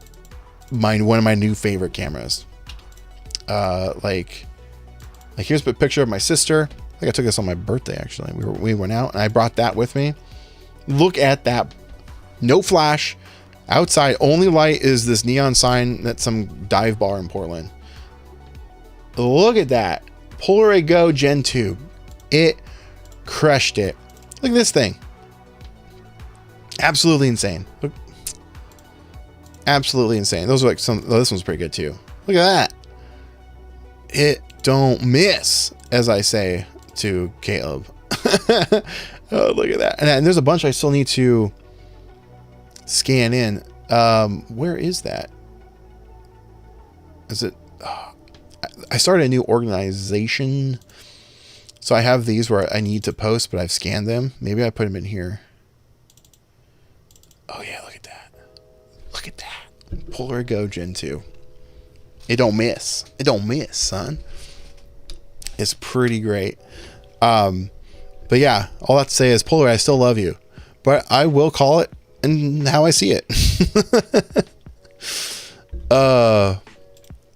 one of my new favorite cameras. Like here's a picture of my sister. I think I took this on my birthday, actually. We went out, and I brought that with me. Look at that. No flash. Outside, only light is this neon sign at some dive bar in Portland. Look at that. Polaroid Go Gen 2. It crushed it. Look at this thing. Absolutely insane. Look. Absolutely insane. Those are like some, oh, this one's pretty good too. Look at that. It don't miss, as I say to Caleb. Oh, look at that. And there's a bunch I still need to scan in. Where is that? Is it? I started a new organization. So I have these where I need to post, but I've scanned them. Maybe I put them in here. Oh yeah, look at that. Look at that. Polaroid Go Gen 2. It don't miss. It don't miss, son. It's pretty great. But yeah, all that to say is, Polaroid, I still love you, but I will call it and how I see it.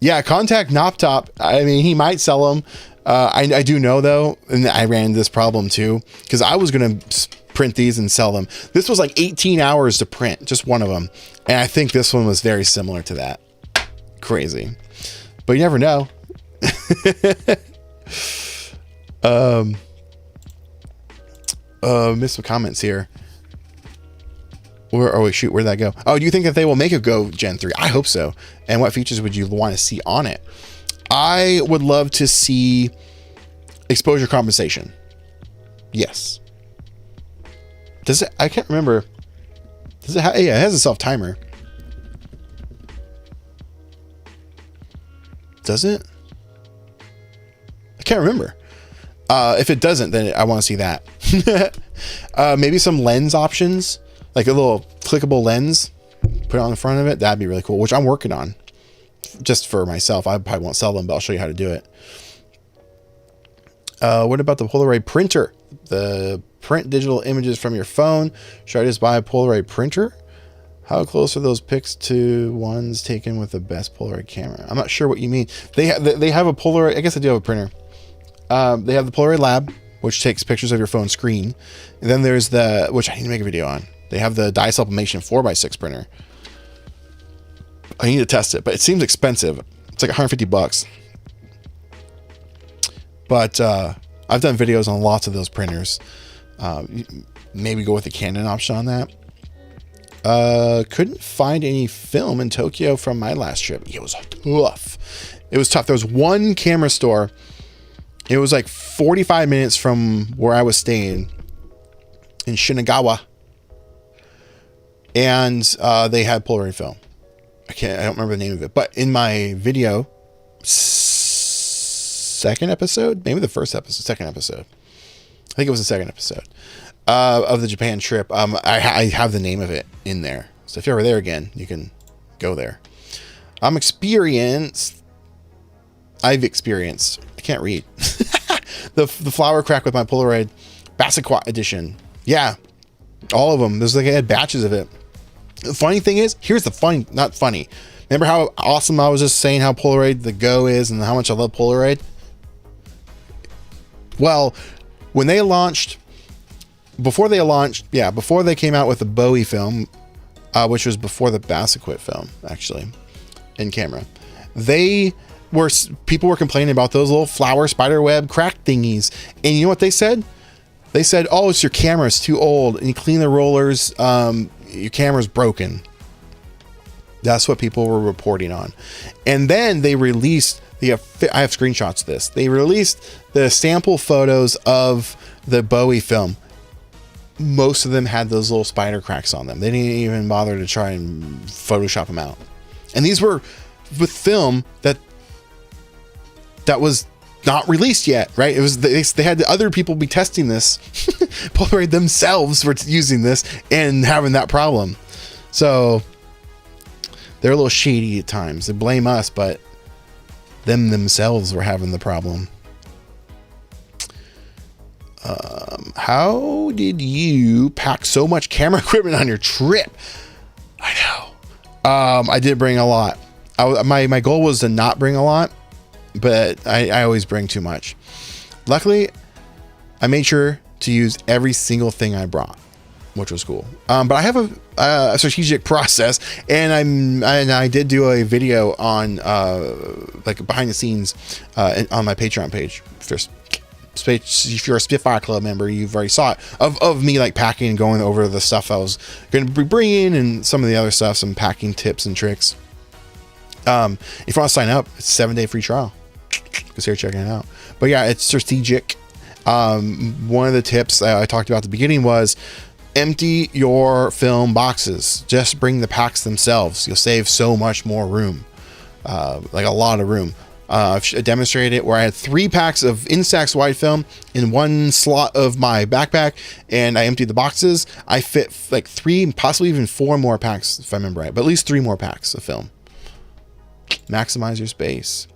Yeah, contact Noptop. I mean, he might sell them. I do know though, and I ran into this problem too, because I was going to print these and sell them. This was like 18 hours to print, just one of them. And I think this one was very similar to that. Crazy. But you never know. Missed some comments here. Where, oh wait, shoot, where'd that go? Oh, do you think that they will make a Go Gen 3? I hope so. And what features would you want to see on it? I would love to see exposure compensation. Yes. Does it? I can't remember. Does it have? Yeah, it has a self timer. Does it? I can't remember. If it doesn't, then I want to see that. Maybe some lens options, like a little clickable lens, put it on the front of it. That'd be really cool, which I'm working on just for myself. I probably won't sell them, but I'll show you how to do it. What about the Polaroid printer? The print digital images from your phone. Should I just buy a Polaroid printer? How close are those pics to ones taken with the best Polaroid camera? I'm not sure what you mean. They have a Polaroid. I guess I do have a printer. They have the Polaroid Lab, which takes pictures of your phone screen. And then there's the, which I need to make a video on. They have the dye sublimation 4x6 printer. I need to test it, but it seems expensive. It's like 150 bucks. But I've done videos on lots of those printers. Maybe go with the Canon option on that. Couldn't find any film in Tokyo from my last trip. It was tough. It was tough. There was one camera store. It was like 45 minutes from where I was staying in Shinagawa. And they had Polaroid film. I don't remember the name of it. But in my video, second episode, maybe the first episode, second episode. I think it was the second episode of the Japan trip. I have the name of it in there. So if you're ever there again, you can go there. I've experienced, I can't read, the flower crack with my Polaroid Basquiat edition. Yeah, all of them. There's like, I had batches of it. The funny thing is, here's the funny, not funny. Remember how awesome I was just saying how Polaroid the Go is and how much I love Polaroid? Well, when they launched, before they came out with the Bowie film, which was before the Basquiat film, actually, in camera, people were complaining about those little flower spiderweb crack thingies. And you know what they said? They said, oh, it's your camera, it's too old. And you clean the rollers, your camera's broken. That's what people were reporting on. And then they released I have screenshots of this. They released the sample photos of the Bowie film. Most of them had those little spider cracks on them. They didn't even bother to try and Photoshop them out. And these were with film that that was not released yet, right? It was they had other people be testing this. Polaroid themselves were using this and having that problem. So they're a little shady at times. They blame us, but themselves were having the problem. How did you pack so much camera equipment on your trip? I know. I did bring a lot. My goal was to not bring a lot, but I always bring too much. Luckily, I made sure to use every single thing I brought, which was cool. But I have a strategic process, and I did do a video on like behind the scenes on my Patreon page. If you're a Spitfire Club member, you've already saw it of me like packing and going over the stuff I was going to be bringing and some of the other stuff, some packing tips and tricks. If you want to sign up, it's a 7-day free trial. Consider checking it out. But yeah, it's strategic. One of the tips I talked about at the beginning was empty your film boxes. Just bring the packs themselves. You'll save so much more room, like a lot of room. I've demonstrated it where I had 3 packs of Instax wide film in one slot of my backpack, and I emptied the boxes. I fit like 3, possibly even 4 more packs if I remember right, but at least 3 more packs of film. Maximize your space.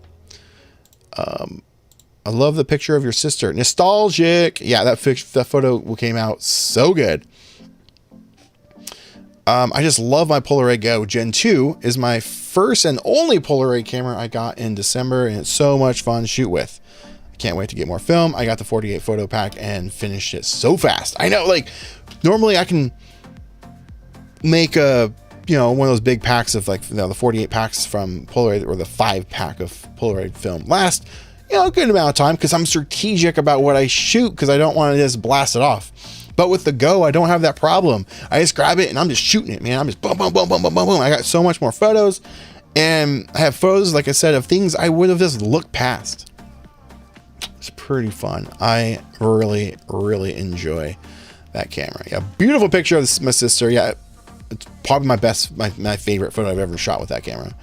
I love the picture of your sister. Nostalgic. Yeah, that photo came out so good. I just love my Polaroid Go. Gen 2 is my first and only Polaroid camera I got in December, and it's so much fun to shoot with. I can't wait to get more film. I got the 48 photo pack and finished it so fast. I know, like, normally I can make a, one of those big packs of like, the 48 packs from Polaroid, or the 5-pack of Polaroid film last, a good amount of time, because I'm strategic about what I shoot, because I don't want to just blast it off. But with the Go, I don't have that problem. I just grab it and I'm just shooting it, man. I'm just boom, boom, boom, boom, boom, boom, boom. I got so much more photos, and I have photos, like I said, of things I would have just looked past. It's pretty fun. I really, really enjoy that camera. Yeah, beautiful picture of my sister. Yeah, it's probably my favorite photo I've ever shot with that camera.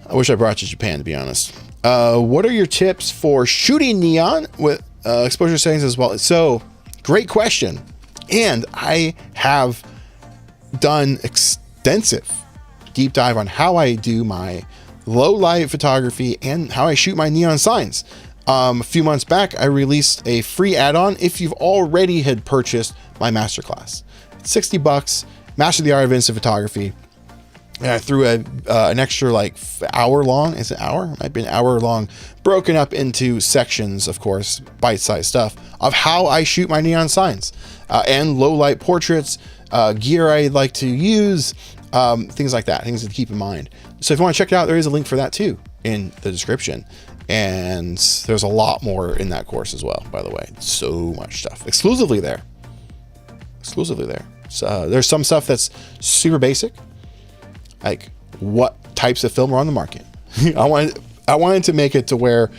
I wish I brought it to Japan, to be honest. What are your tips for shooting neon with exposure settings as well? So, great question. And I have done extensive deep dive on how I do my low light photography and how I shoot my neon signs. A few months back, I released a free add-on if you've already had purchased my masterclass. It's $60, Master the Art of Instant Photography. And I threw an extra like hour long, is it an hour? It might be an hour long, broken up into sections, of course, bite-sized stuff of how I shoot my neon signs and low light portraits, gear I like to use, things like that, things to keep in mind. So if you want to check it out, there is a link for that too in the description. And there's a lot more in that course as well, by the way. So much stuff exclusively there. So there's some stuff that's super basic, like what types of film are on the market. I wanted to make it to where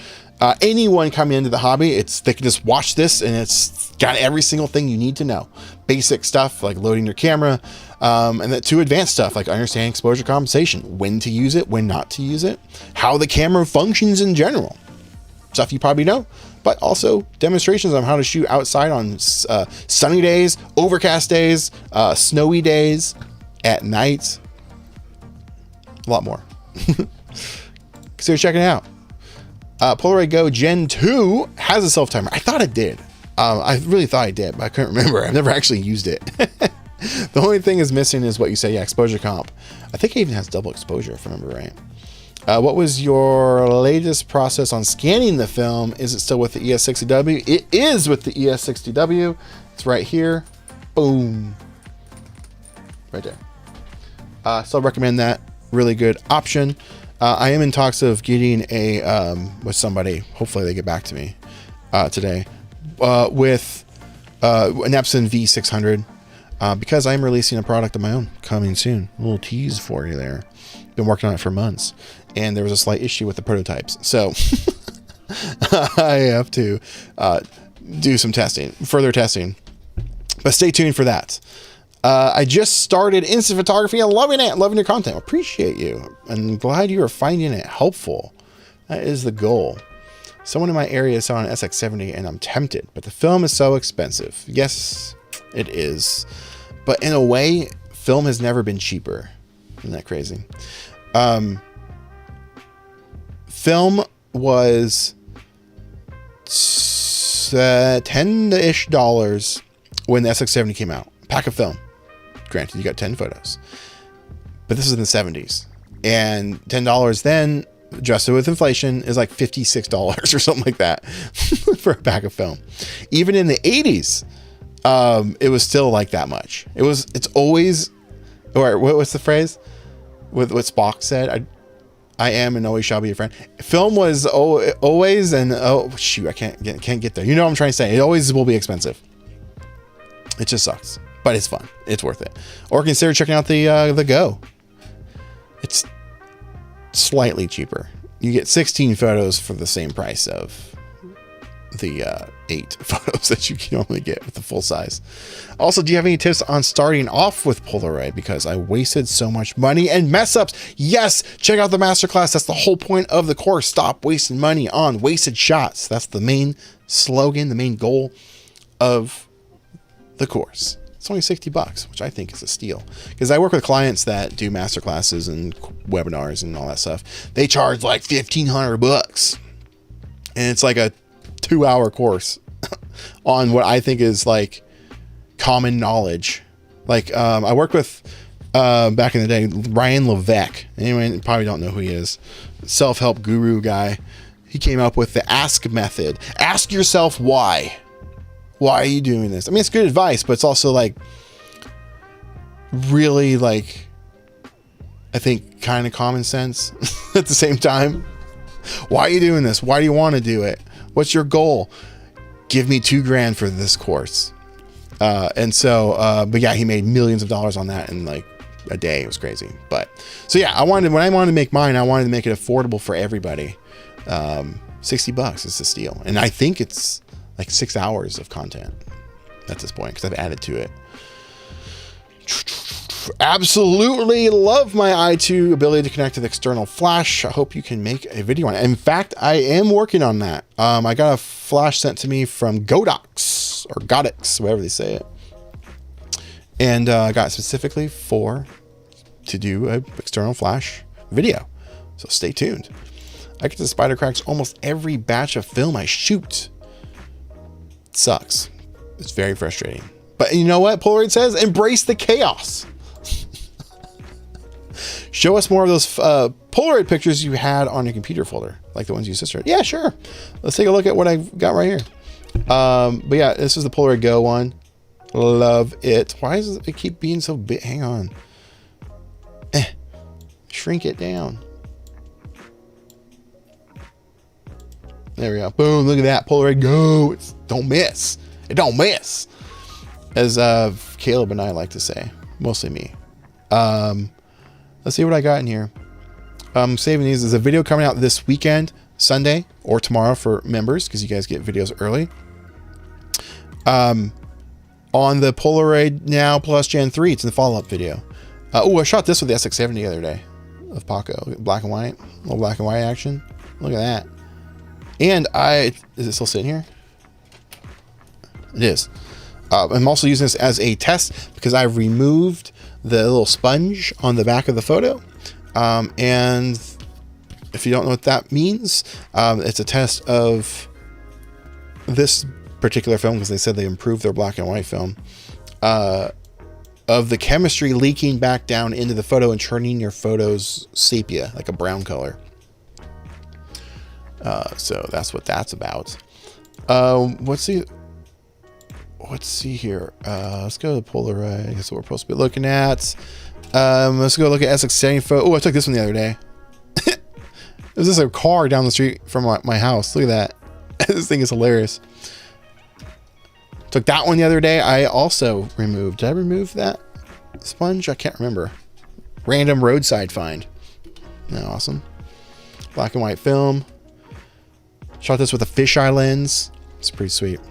anyone coming into the hobby, they can just watch this and it's got every single thing you need to know. Basic stuff like loading your camera, and then to advanced stuff like understanding exposure compensation, when to use it, when not to use it, how the camera functions in general. Stuff you probably know, but also demonstrations on how to shoot outside on sunny days, overcast days, snowy days, at night. A lot more. Consider checking it out. Polaroid Go Gen 2 has a self-timer. I thought it did. I really thought I did, but I couldn't remember. I've never actually used it. The only thing is missing is what you say. Yeah, exposure comp. I think it even has double exposure, if I remember right. What was your latest process on scanning the film? Is it still with the ES60W? It is with the ES60W. It's right here. Boom. Right there. So I recommend that. Really good option. I am in talks of getting a with somebody. Hopefully they get back to me today with an Epson V600 because I'm releasing a product of my own coming soon. A little tease for you there. Been working on it for months, and there was a slight issue with the prototypes, so I have to do some further testing. But stay tuned for that. I just started instant photography and loving it, loving your content. Appreciate you, and glad you are finding it helpful. That is the goal. Someone in my area saw an SX70 and I'm tempted, but the film is so expensive. Yes, it is. But in a way, film has never been cheaper. Isn't that crazy? Film was $10-ish when the SX70 came out. Pack of film. Granted, you got 10 photos. But this is in the 70s. And $10 then, adjusted with inflation, is like $56 or something like that for a pack of film. Even in the 80s, it was still like that much. It's always, or what's the phrase? With what Spock said? I am and always shall be a friend. Film was always, and oh shoot, I can't get there. You know what I'm trying to say. It always will be expensive. It just sucks, but it's fun. It's worth it. Or consider checking out the Go. It's slightly cheaper. You get 16 photos for the same price of the 8 photos that you can only get with the full size. Also, do you have any tips on starting off with Polaroid? Because I wasted so much money and mess ups. Yes, check out the masterclass. That's the whole point of the course. Stop wasting money on wasted shots. That's the main slogan, the main goal of the course. It's only $60, which I think is a steal. Because I work with clients that do masterclasses and webinars and all that stuff. They charge like $1,500, and it's like a 2-hour course on what I think is like common knowledge. Like I worked with back in the day, Ryan Levesque. Anyone you probably don't know who he is. Self-help guru guy. He came up with the ask method. Ask yourself why. Why are you doing this? I mean, it's good advice, but it's also like really like, I think kind of common sense at the same time. Why are you doing this? Why do you want to do it? What's your goal? Give me $2,000 for this course. But yeah, he made millions of dollars on that in like a day. It was crazy. But so yeah, when I wanted to make mine, I wanted to make it affordable for everybody. $60 is the steal. And I think it's like 6 hours of content at this point, because I've added to it. Absolutely love my i2 ability to connect to the external flash. I hope you can make a video on it. In fact, I am working on that. I got a flash sent to me from Godox or Godix, whatever they say it. And I got specifically to do an external flash video. So stay tuned. I get to spider cracks almost every batch of film I shoot. It sucks. It's very frustrating. But you know what? Polaroid says, embrace the chaos. Show us more of those Polaroid pictures you had on your computer folder, like the ones you sister. Yeah, sure. Let's take a look at what I've got right here. But yeah, this is the Polaroid Go one. Love it. Why does it keep being so big? Hang on. Shrink it down. There we go. Boom. Look at that. Polaroid Go. Don't miss. It don't miss. As Caleb and I like to say. Mostly me. Let's see what I got in here. I'm saving these. There's a video coming out this weekend, Sunday or tomorrow for members, because you guys get videos early. On the Polaroid Now Plus Gen 3. It's in the follow-up video. I shot this with the SX70 the other day of Paco. Black and white. A little black and white action. Look at that. And is it still sitting here? It is. I'm also using this as a test because I've removed the little sponge on the back of the photo. And if you don't know what that means, it's a test of this particular film, because they said they improved their black and white film, of the chemistry leaking back down into the photo and turning your photos sepia, like a brown color. So that's what that's about. Let's see here. Let's go to Polaroid. That's what we're supposed to be looking at. Let's go look at SX70 photo. Oh, I took this one the other day. There's just a car down the street from my house. Look at that. This thing is hilarious. Took that one the other day. I also removed. Did I remove that sponge? I can't remember. Random roadside find. Isn't that awesome? Black and white film. Shot this with a fisheye lens. It's pretty sweet.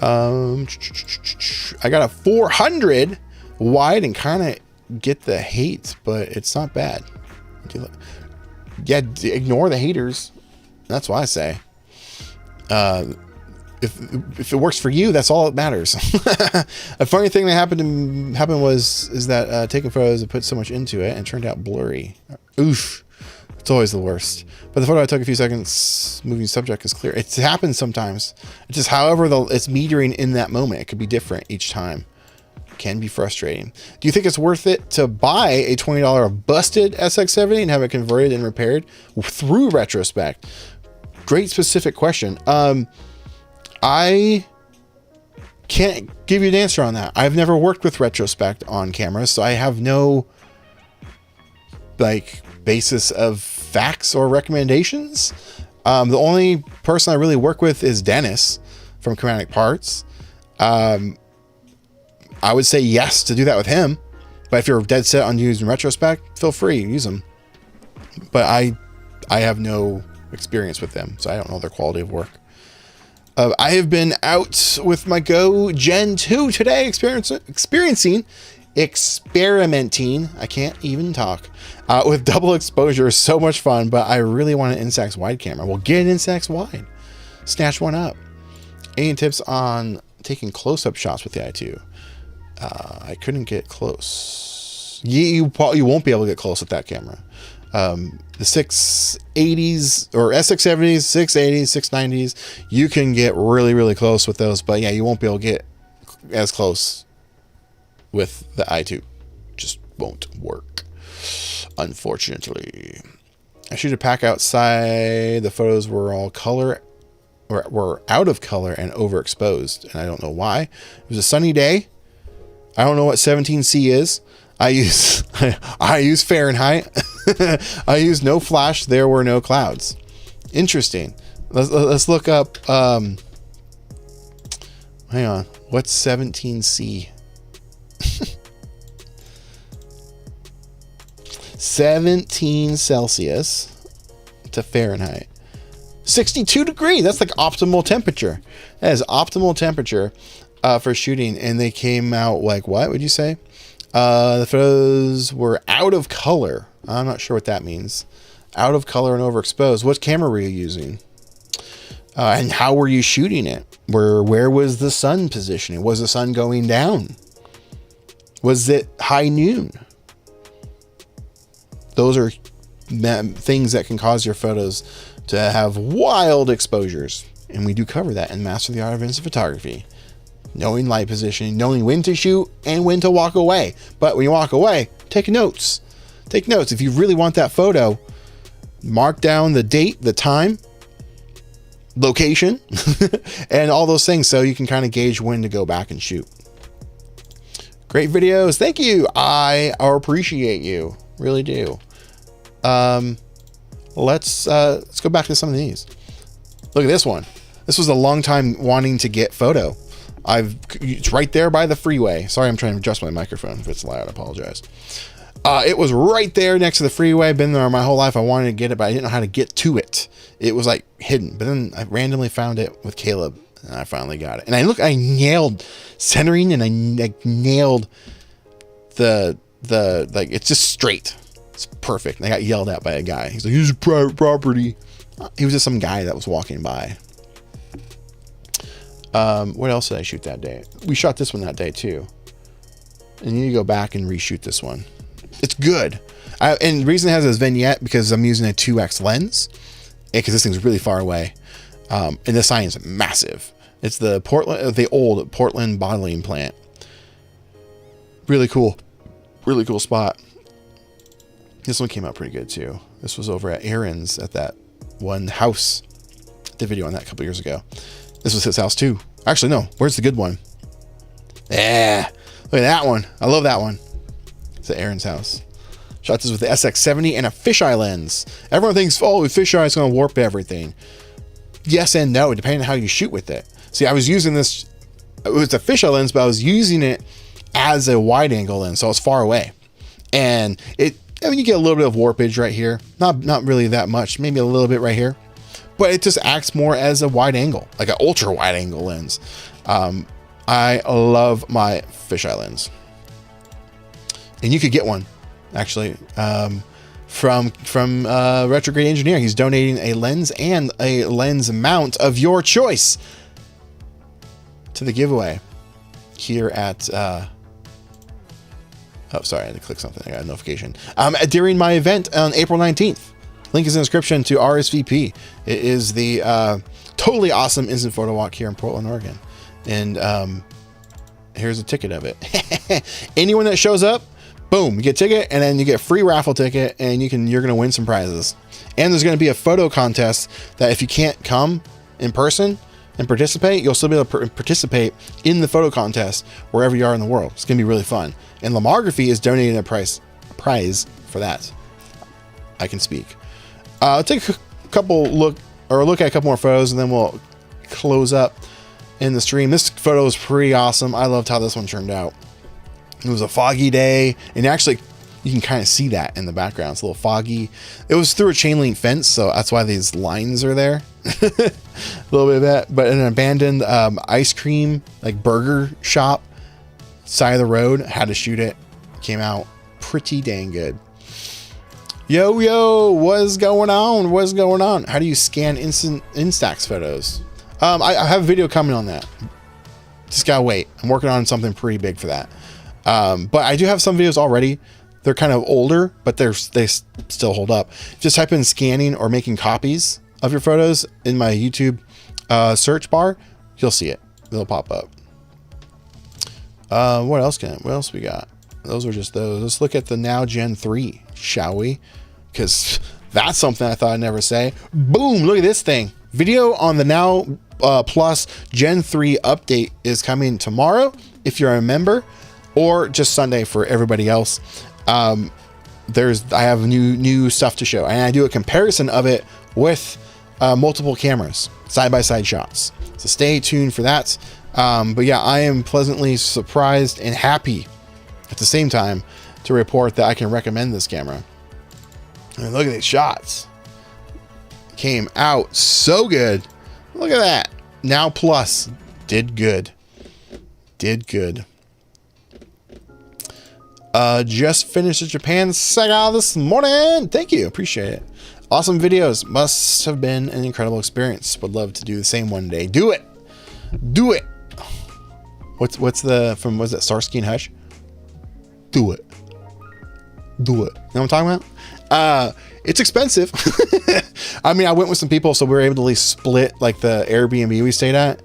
I got a 400 wide and kind of get the hate, but it's not bad. yeah, ignore the haters. That's what I say. If it works for you, that's all that matters. A funny thing that happened is that taking photos, I put so much into it and it turned out blurry. Oof. It's always the worst. But the photo I took a few seconds, moving subject is clear. It happens sometimes. It's just however it's metering in that moment. It could be different each time. Can be frustrating. Do you think it's worth it to buy a $20 busted SX70 and have it converted and repaired through retrospect? Great specific question. I can't give you an answer on that. I've never worked with retrospect on cameras, so I have no basis of facts or recommendations. The only person I really work with is Dennis from Chromatic Parts. I would say yes to do that with him, but if you're dead set on using retrospect, feel free, use them. But I have no experience with them, so I don't know their quality of work. I have been out with my Go Gen 2 today, experimenting, I can't even talk, with double exposure. So much fun, but I really want an Instax wide camera. Well, get an Instax wide. Snatch one up. Any tips on taking close-up shots with the i2? I couldn't get close. You won't be able to get close with that camera. The 680s or SX70s, 680s, 690s, you can get really, really close with those, but yeah, you won't be able to get as close with the i2. Just won't work, unfortunately. I shoot a pack outside. The photos were all color, or were out of color and overexposed, and I don't know why. It was a sunny day. I don't know what 17C is. I use Fahrenheit. I use no flash. There were no clouds. Interesting. Let's look up. Hang on. What's 17C? 17 Celsius to Fahrenheit. 62 degrees. That's like optimal temperature. That is optimal temperature for shooting. And they came out like, what would you say? The photos were out of color. I'm not sure what that means. Out of color and overexposed. What camera were you using? And how were you shooting it? Where was the sun positioning? Was the sun going down? Was it high noon? Those are things that can cause your photos to have wild exposures. And we do cover that in Master the Art of Instant Photography. Knowing light positioning, knowing when to shoot and when to walk away. But when you walk away, take notes. Take notes. If you really want that photo, mark down the date, the time, location, and all those things so you can kind of gauge when to go back and shoot. Great videos. Thank you. I appreciate you. Really do. Let's go back to some of these. Look at this one. This was a long time wanting to get photo. It's right there by the freeway. Sorry, I'm trying to adjust my microphone if it's loud. I apologize. It was right there next to the freeway. Been there my whole life. I wanted to get it, but I didn't know how to get to it. It was like hidden. But then I randomly found it with Caleb, and I finally got it. And I nailed centering, and I nailed the it's just straight. It's perfect. And I got yelled at by a guy. He's like, "This is private property." He was just some guy that was walking by. What else did I shoot that day? We shot this one that day too. And you need to go back and reshoot this one. It's good. And the reason it has this vignette because I'm using a 2x lens, because this thing's really far away. And the sign is massive. It's the old Portland bottling plant. Really cool spot. This one came out pretty good too. This was over at Aaron's at that one house. Did a video on that a couple years ago. This was his house too. Actually, no. Where's the good one? Yeah. Look at that one. I love that one. It's at Aaron's house. Shot this with the SX70 and a fisheye lens. Everyone thinks, oh, with fisheye is going to warp everything. Yes and no, depending on how you shoot with it. See, I was using this, it was a fisheye lens, but I was using it as a wide angle lens, so it's far away. And you get a little bit of warpage right here. Not really that much, maybe a little bit right here. But it just acts more as a wide angle, like an ultra wide angle lens. I love my fisheye lens. And you could get one, actually, from Retrograde Engineer. He's donating a lens and a lens mount of your choice to the giveaway here at oh, sorry, I had to click something. I got a notification. During my event on April 19th. Link is in the description to RSVP. It is the totally awesome instant photo walk here in Portland, Oregon. And here's a ticket of it. Anyone that shows up, boom, you get a ticket, and then you get a free raffle ticket, and you're gonna win some prizes. And there's gonna be a photo contest that if you can't come in person and participate, you'll still be able to participate in the photo contest wherever you are in the world. It's gonna be really fun. And Lomography is donating a prize for that. I can speak. I'll take a look at a couple more photos, and then we'll close up in the stream. This photo is pretty awesome. I loved how this one turned out. It was a foggy day, and actually you can kind of see that in the background. It's a little foggy. It was through a chain link fence, so that's why these lines are there. A little bit of that, but in an abandoned ice cream, like burger shop, side of the road. Had to shoot it. Came out pretty dang good. Yo, what's going on? What's going on? How do you scan Instax photos? I have a video coming on that. Just gotta wait. I'm working on something pretty big for that. But I do have some videos already. They're kind of older, but they still hold up. Just type in scanning or making copies of your photos in my YouTube search bar. You'll see it. It'll pop up. What else we got? Those were just those. Let's look at the Now Gen 3, shall we? Because that's something I thought I'd never say. Boom, look at this thing. Video on the Now Plus Gen 3 update is coming tomorrow if you're a member, or just Sunday for everybody else. I have new stuff to show, and I do a comparison of it with multiple cameras, side-by-side shots. So stay tuned for that. But yeah, I am pleasantly surprised and happy at the same time to report that I can recommend this camera. I mean, look at these shots. Came out so good. Look at that. Now Plus did good. Just finished the Japan saga this morning. Thank you. Appreciate it. Awesome videos. Must have been an incredible experience. Would love to do the same one day. Do it. What's the from, was it Starsky and Hutch? Do it. You know what I'm talking about? It's expensive. I mean, I went with some people, so we were able to at least split like the Airbnb we stayed at.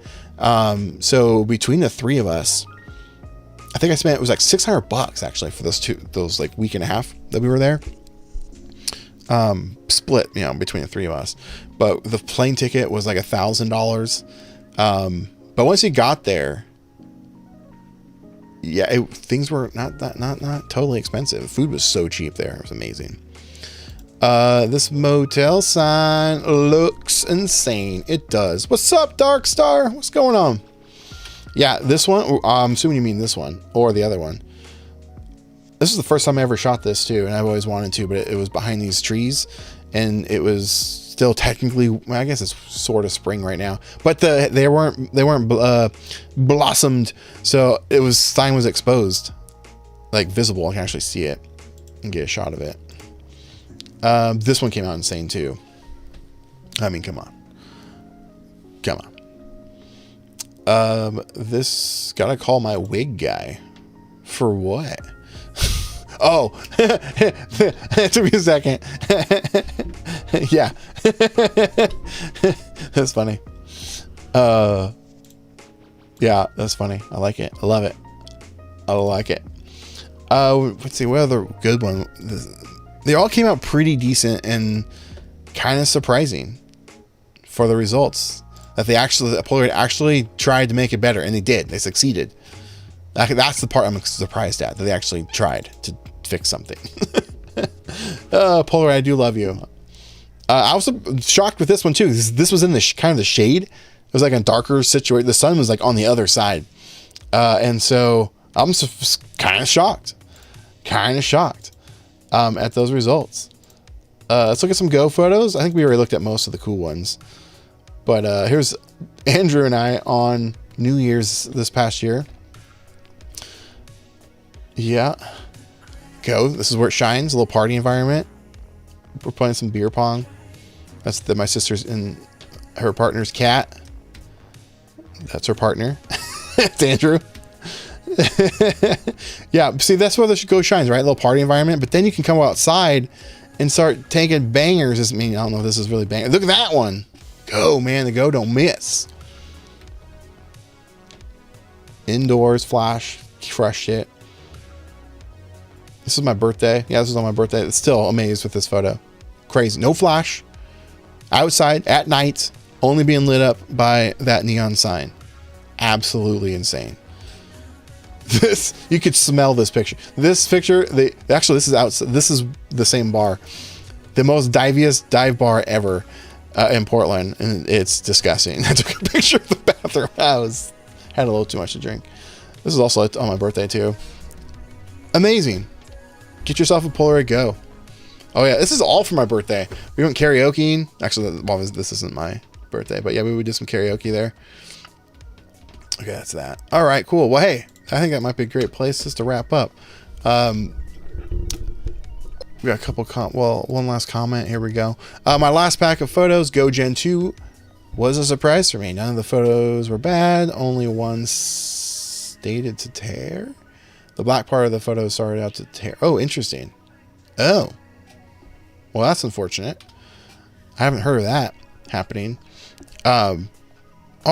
So between the three of us, I think it was like $600 actually for those like week and a half that we were there. Split, between the three of us, but the plane ticket was like $1,000. But once you got there, yeah, things were not totally expensive. Food was so cheap there. It was amazing. This motel sign looks insane. It does. What's up, Dark Star? What's going on? Yeah, this one, I'm assuming you mean this one or the other one. This is the first time I ever shot this too, and I've always wanted to, but it was behind these trees, and it was still technically, well, I guess it's sort of spring right now, but they weren't blossomed, so sign was exposed, like visible. I can actually see it and get a shot of it. This one came out insane too. I mean, come on. This gotta call my wig guy. For what? Oh, it took me a second. Yeah. That's funny. Yeah, that's funny. I like it. I love it. I like it. Let's see, what other good one? They all came out pretty decent and kind of surprising for the results. That Polaroid actually tried to make it better, and they did. They succeeded. That's the part I'm surprised at, that they actually tried to fix something. Polaroid, I do love you. I was shocked with this one too. This was in the kind of the shade. It was like a darker situation. The sun was like on the other side, and so I'm kind of shocked at those results. Let's look at some Go photos. I think we already looked at most of the cool ones. But here's Andrew and I on New Year's this past year. Yeah. Go. This is where it shines. A little party environment. we're playing some beer pong. That's my sister's and her partner's cat. That's her partner. It's Andrew. Yeah, see, that's where the Go shines, right? A little party environment. But then you can come outside and start taking bangers. I mean, I don't know if this is really bangers. Look at that one. Go, man. The Go don't miss. Indoors, flash, fresh shit. This is my birthday. Yeah, this is on my birthday. It's still amazed with this photo. Crazy. No flash. Outside at night, only being lit up by that neon sign. Absolutely insane. This, you could smell this picture. This picture, actually, this is outside. This is the same bar, the most diviest dive bar ever in Portland, and it's disgusting. I took a picture of the bathroom. Had a little too much to drink. This is also on my birthday too. Amazing. Get yourself a Polaroid Go. Oh yeah, this is all for my birthday. We went karaokeing. Actually, well, this isn't my birthday, but yeah, we did some karaoke there. Okay, that's that. All right, cool. Well, hey, I think that might be a great place just to wrap up. We got a couple one last comment. Here we go. My last pack of photos, Go Gen 2, was a surprise for me. None of the photos were bad. Only one stated to tear. The black part of the photo started out to tear. Oh, interesting. Oh. Well, that's unfortunate. I haven't heard of that happening. I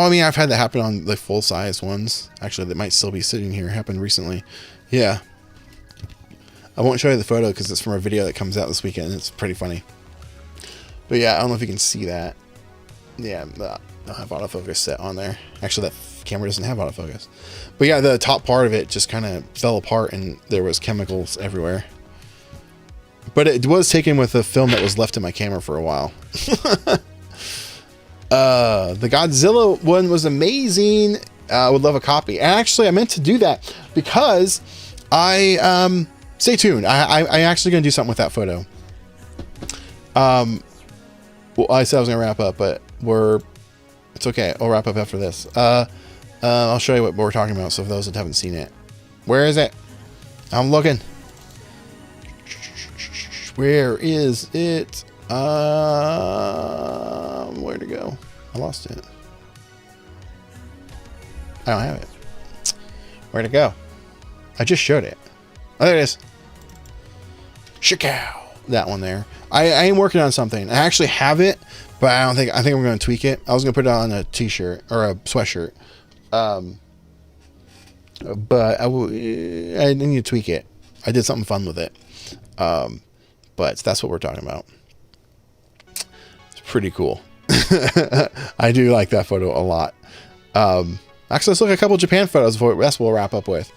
mean, I've had that happen on the full-size ones. Actually, that might still be sitting here. It happened recently. Yeah. I won't show you the photo because it's from a video that comes out this weekend. It's pretty funny. But yeah, I don't know if you can see that. Yeah, I don't have autofocus set on there. Actually, that camera doesn't have autofocus. But yeah, the top part of it just kind of fell apart and there was chemicals everywhere. But it was taken with a film that was left in my camera for a while. The Godzilla one was amazing. I would love a copy. And actually, I meant to do that because stay tuned. I actually going to do something with that photo. Well, I said I was going to wrap up, but it's okay. I'll wrap up after this. I'll show you what we're talking about. So for those that haven't seen it, where is it? I'm looking. Where is it? Where to go? I lost it. I don't have it. Where'd it go? I just showed it. Oh, there it is. Shikow. That one there. I am working on something. I actually have it, but I think I'm going to tweak it. I was going to put it on a t-shirt or a sweatshirt. But I need to tweak it. I did something fun with it. But that's what we're talking about. It's pretty cool. I do like that photo a lot. Actually, let's look at a couple of Japan photos before that's what we'll wrap up with.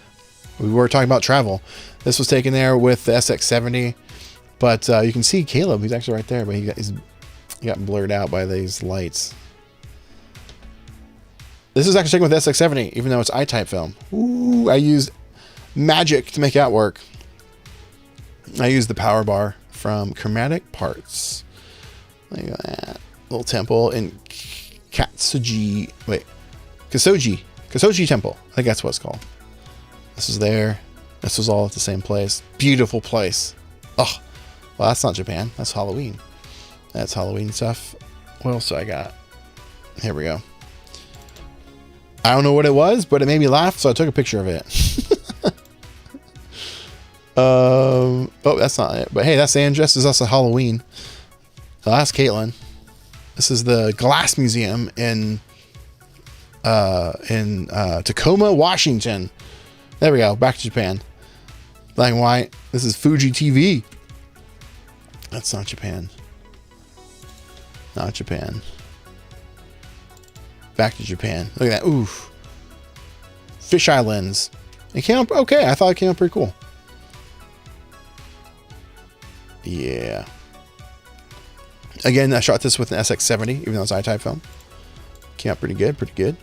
We were talking about travel. This was taken there with the SX70, but you can see Caleb. He's actually right there, but he got blurred out by these lights. This is actually taken with SX70, even though it's I-type film. Ooh, I used magic to make that work. I used the power bar from Chromatic Parts. Look at that. Little temple in Kasoji Temple. I think that's what it's called. This is there. This was all at the same place. Beautiful place. Oh, well, that's not Japan. That's Halloween. That's Halloween stuff. What else do I got? Here we go. I don't know what it was, but it made me laugh, so I took a picture of it. Oh, that's not it. But hey, that's Ann dressed as us at Halloween. So that's Caitlin. This is the Glass Museum in Tacoma, Washington. There we go. Back to Japan. Black and white. This is Fuji TV. That's not Japan. Not Japan. Back to Japan. Look at that. Oof. Fisheye lens. It came up okay. I thought it came up pretty cool. Yeah. Again, I shot this with an SX70, even though it's I-type film. Came out pretty good, pretty good.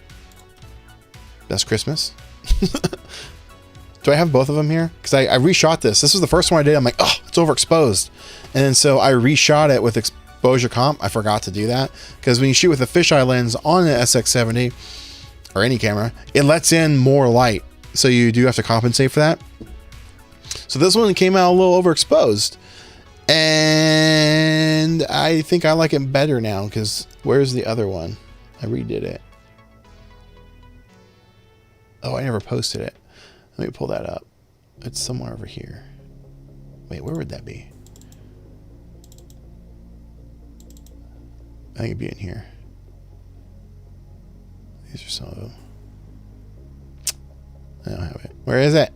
That's Christmas. Do I have both of them here? Because I reshot this. This was the first one I did. I'm like, oh, it's overexposed. And then so I reshot it with exposure comp. I forgot to do that. Because when you shoot with a fisheye lens on an SX70, or any camera, it lets in more light. So you do have to compensate for that. So this one came out a little overexposed. And And I think I like it better now, because where's the other one? I redid it. Oh, I never posted it. Let me pull that up. It's somewhere over here. Wait, where would that be? I think it'd be in here. These are some of them. I don't have it. Where is it?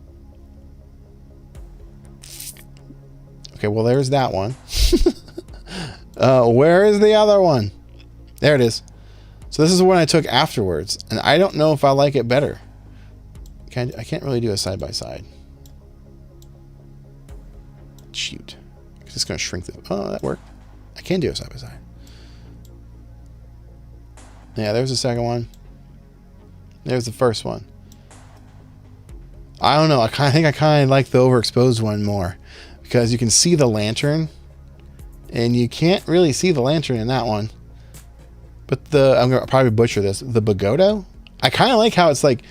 Okay, well, there's that one. Where is the other one? There it is. So this is the one I took afterwards, and I don't know if I like it better. I can't really do a side-by-side. Shoot. It's just going to shrink the... Oh, that worked. I can do a side-by-side. Yeah, there's the second one. There's the first one. I don't know. I think I kind of like the overexposed one more, because you can see the lantern, and you can't really see the lantern in that one. But I'm going to probably butcher this. The Bagoto? I kind of like how it's like...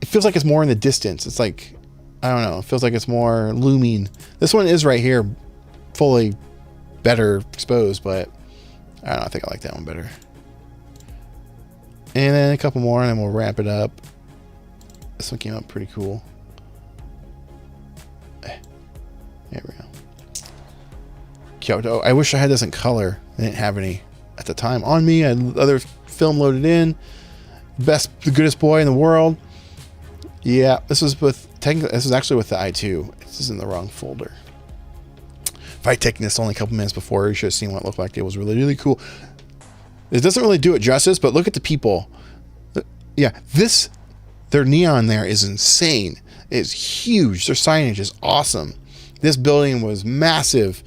It feels like it's more in the distance. It's like... I don't know. It feels like it's more looming. This one is right here, fully better exposed, but I don't know. I think I like that one better. And then a couple more, and then we'll wrap it up. This one came out pretty cool. There we go. Kyoto. I wish I had this in color. I didn't have any at the time on me. I had other film loaded in. The goodest boy in the world. Yeah, this was actually with the i2. This is in the wrong folder. If I had taken this only a couple minutes before, you should have seen what it looked like. It was really, really cool. It doesn't really do it justice, but look at the people. Yeah, their neon there is insane. It's huge. Their signage is awesome. This building was massive.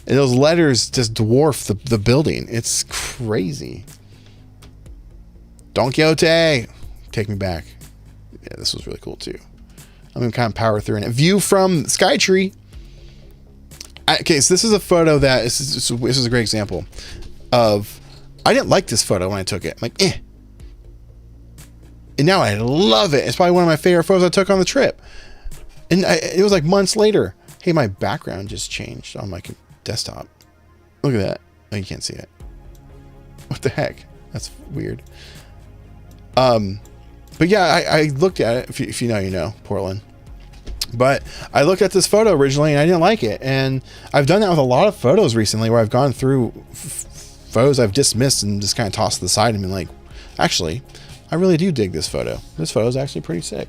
And those letters just dwarf the building. It's crazy. Don Quixote. Take me back. Yeah, this was really cool too. I'm going to kind of power through it. View from Skytree. Okay, so this is a photo that this is a great example of... I didn't like this photo when I took it. I'm like, eh. And now I love it. It's probably one of my favorite photos I took on the trip. And it was like months later. Hey, my background just changed on my desktop. Look at that. Oh, you can't see it. What the heck? That's weird. But yeah, I looked at it. If you know, you know, Portland. But I looked at this photo originally and I didn't like it. And I've done that with a lot of photos recently where I've gone through photos I've dismissed and just kind of tossed to the side and been like, actually, I really do dig this photo. This photo is actually pretty sick.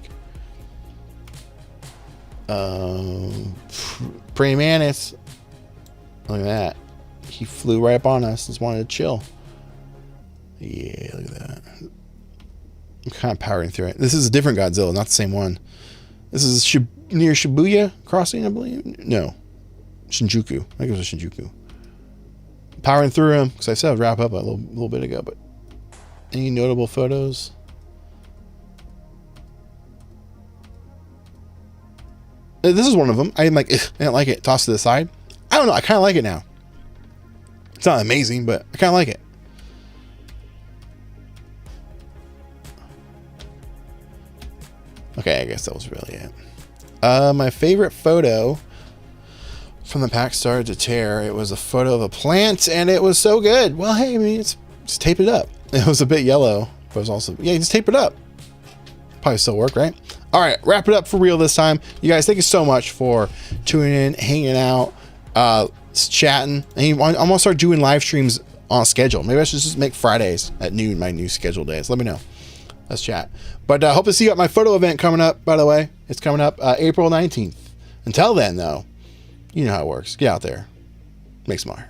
Praying Mantis. Look at that. He flew right up on us. Just wanted to chill. Yeah, look at that. I'm kind of powering through it. This is a different Godzilla, not the same one. This is near Shibuya Crossing, I believe. No. Shinjuku. I think it was a Shinjuku. Powering through them, because I said I'd wrap up a little bit ago, but any notable photos? This is one of them. I'm like, I didn't like it. Tossed to the side. I don't know. I kind of like it now. It's not amazing, but I kind of like it. Okay, I guess that was really it. My favorite photo from the pack started to tear. It was a photo of a plant, and it was so good. Well, hey, I mean, just tape it up. It was a bit yellow, but it was also, yeah, just tape it up. Probably still work, right? All right, wrap it up for real this time. You guys, thank you so much for tuning in, hanging out, chatting. And I'm gonna start doing live streams on schedule. Maybe I should just make Fridays at noon my new schedule days. Let me know. Let's chat. But hope to see you at my photo event coming up, by the way. It's coming up April 19th. Until then, though, you know how it works. Get out there. Make smart.